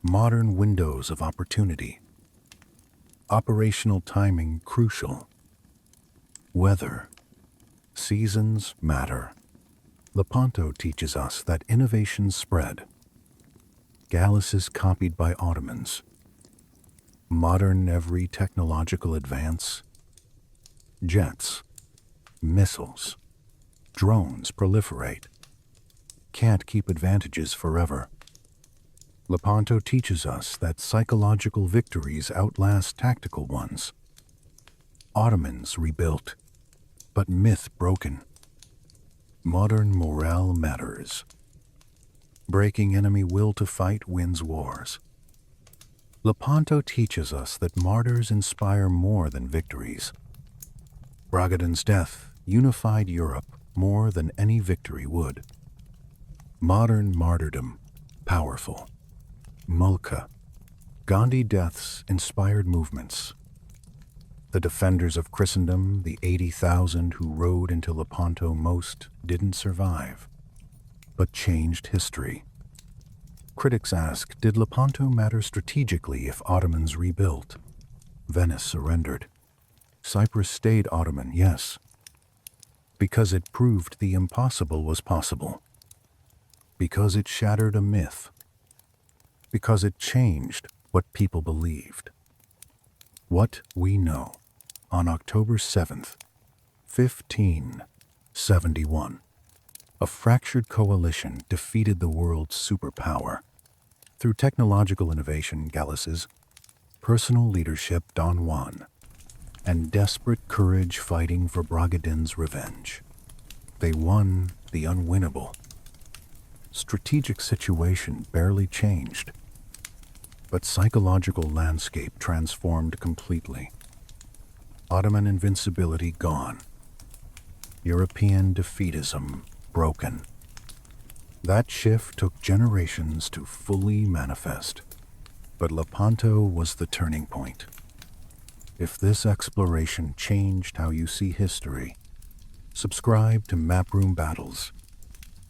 Modern windows of opportunity. Operational timing crucial. Weather. Seasons matter. Lepanto teaches us that innovations spread. Gallus is copied by Ottomans. Modern every technological advance. Jets. Missiles. Drones proliferate. Can't keep advantages forever. Lepanto teaches us that psychological victories outlast tactical ones. Ottomans rebuilt, but myth broken. Modern morale matters. Breaking enemy will to fight wins wars. Lepanto teaches us that martyrs inspire more than victories. Bragadin's death unified Europe more than any victory would. Modern martyrdom, powerful. Mulka. Gandhi deaths inspired movements. The defenders of Christendom, the 80,000 who rode into Lepanto most, didn't survive, but changed history. Critics ask, did Lepanto matter strategically if Ottomans rebuilt? Venice surrendered. Cyprus stayed Ottoman, yes, because it proved the impossible was possible. Because it shattered a myth. Because it changed what people believed. What we know. On October 7th, 1571, a fractured coalition defeated the world's superpower. Through technological innovation, Gallus's personal leadership, Don Juan, and desperate courage fighting for Bragadin's revenge. They won the unwinnable. Strategic situation barely changed, but psychological landscape transformed completely. Ottoman invincibility gone. European defeatism broken. That shift took generations to fully manifest, but Lepanto was the turning point. If this exploration changed how you see history, subscribe to Maproom Battles.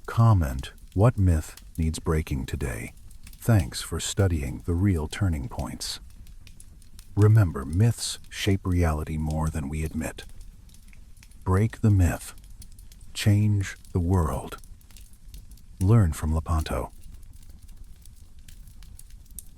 Comment what myth needs breaking today. Thanks for studying the real turning points. Remember, myths shape reality more than we admit. Break the myth. Change the world. Learn from Lepanto.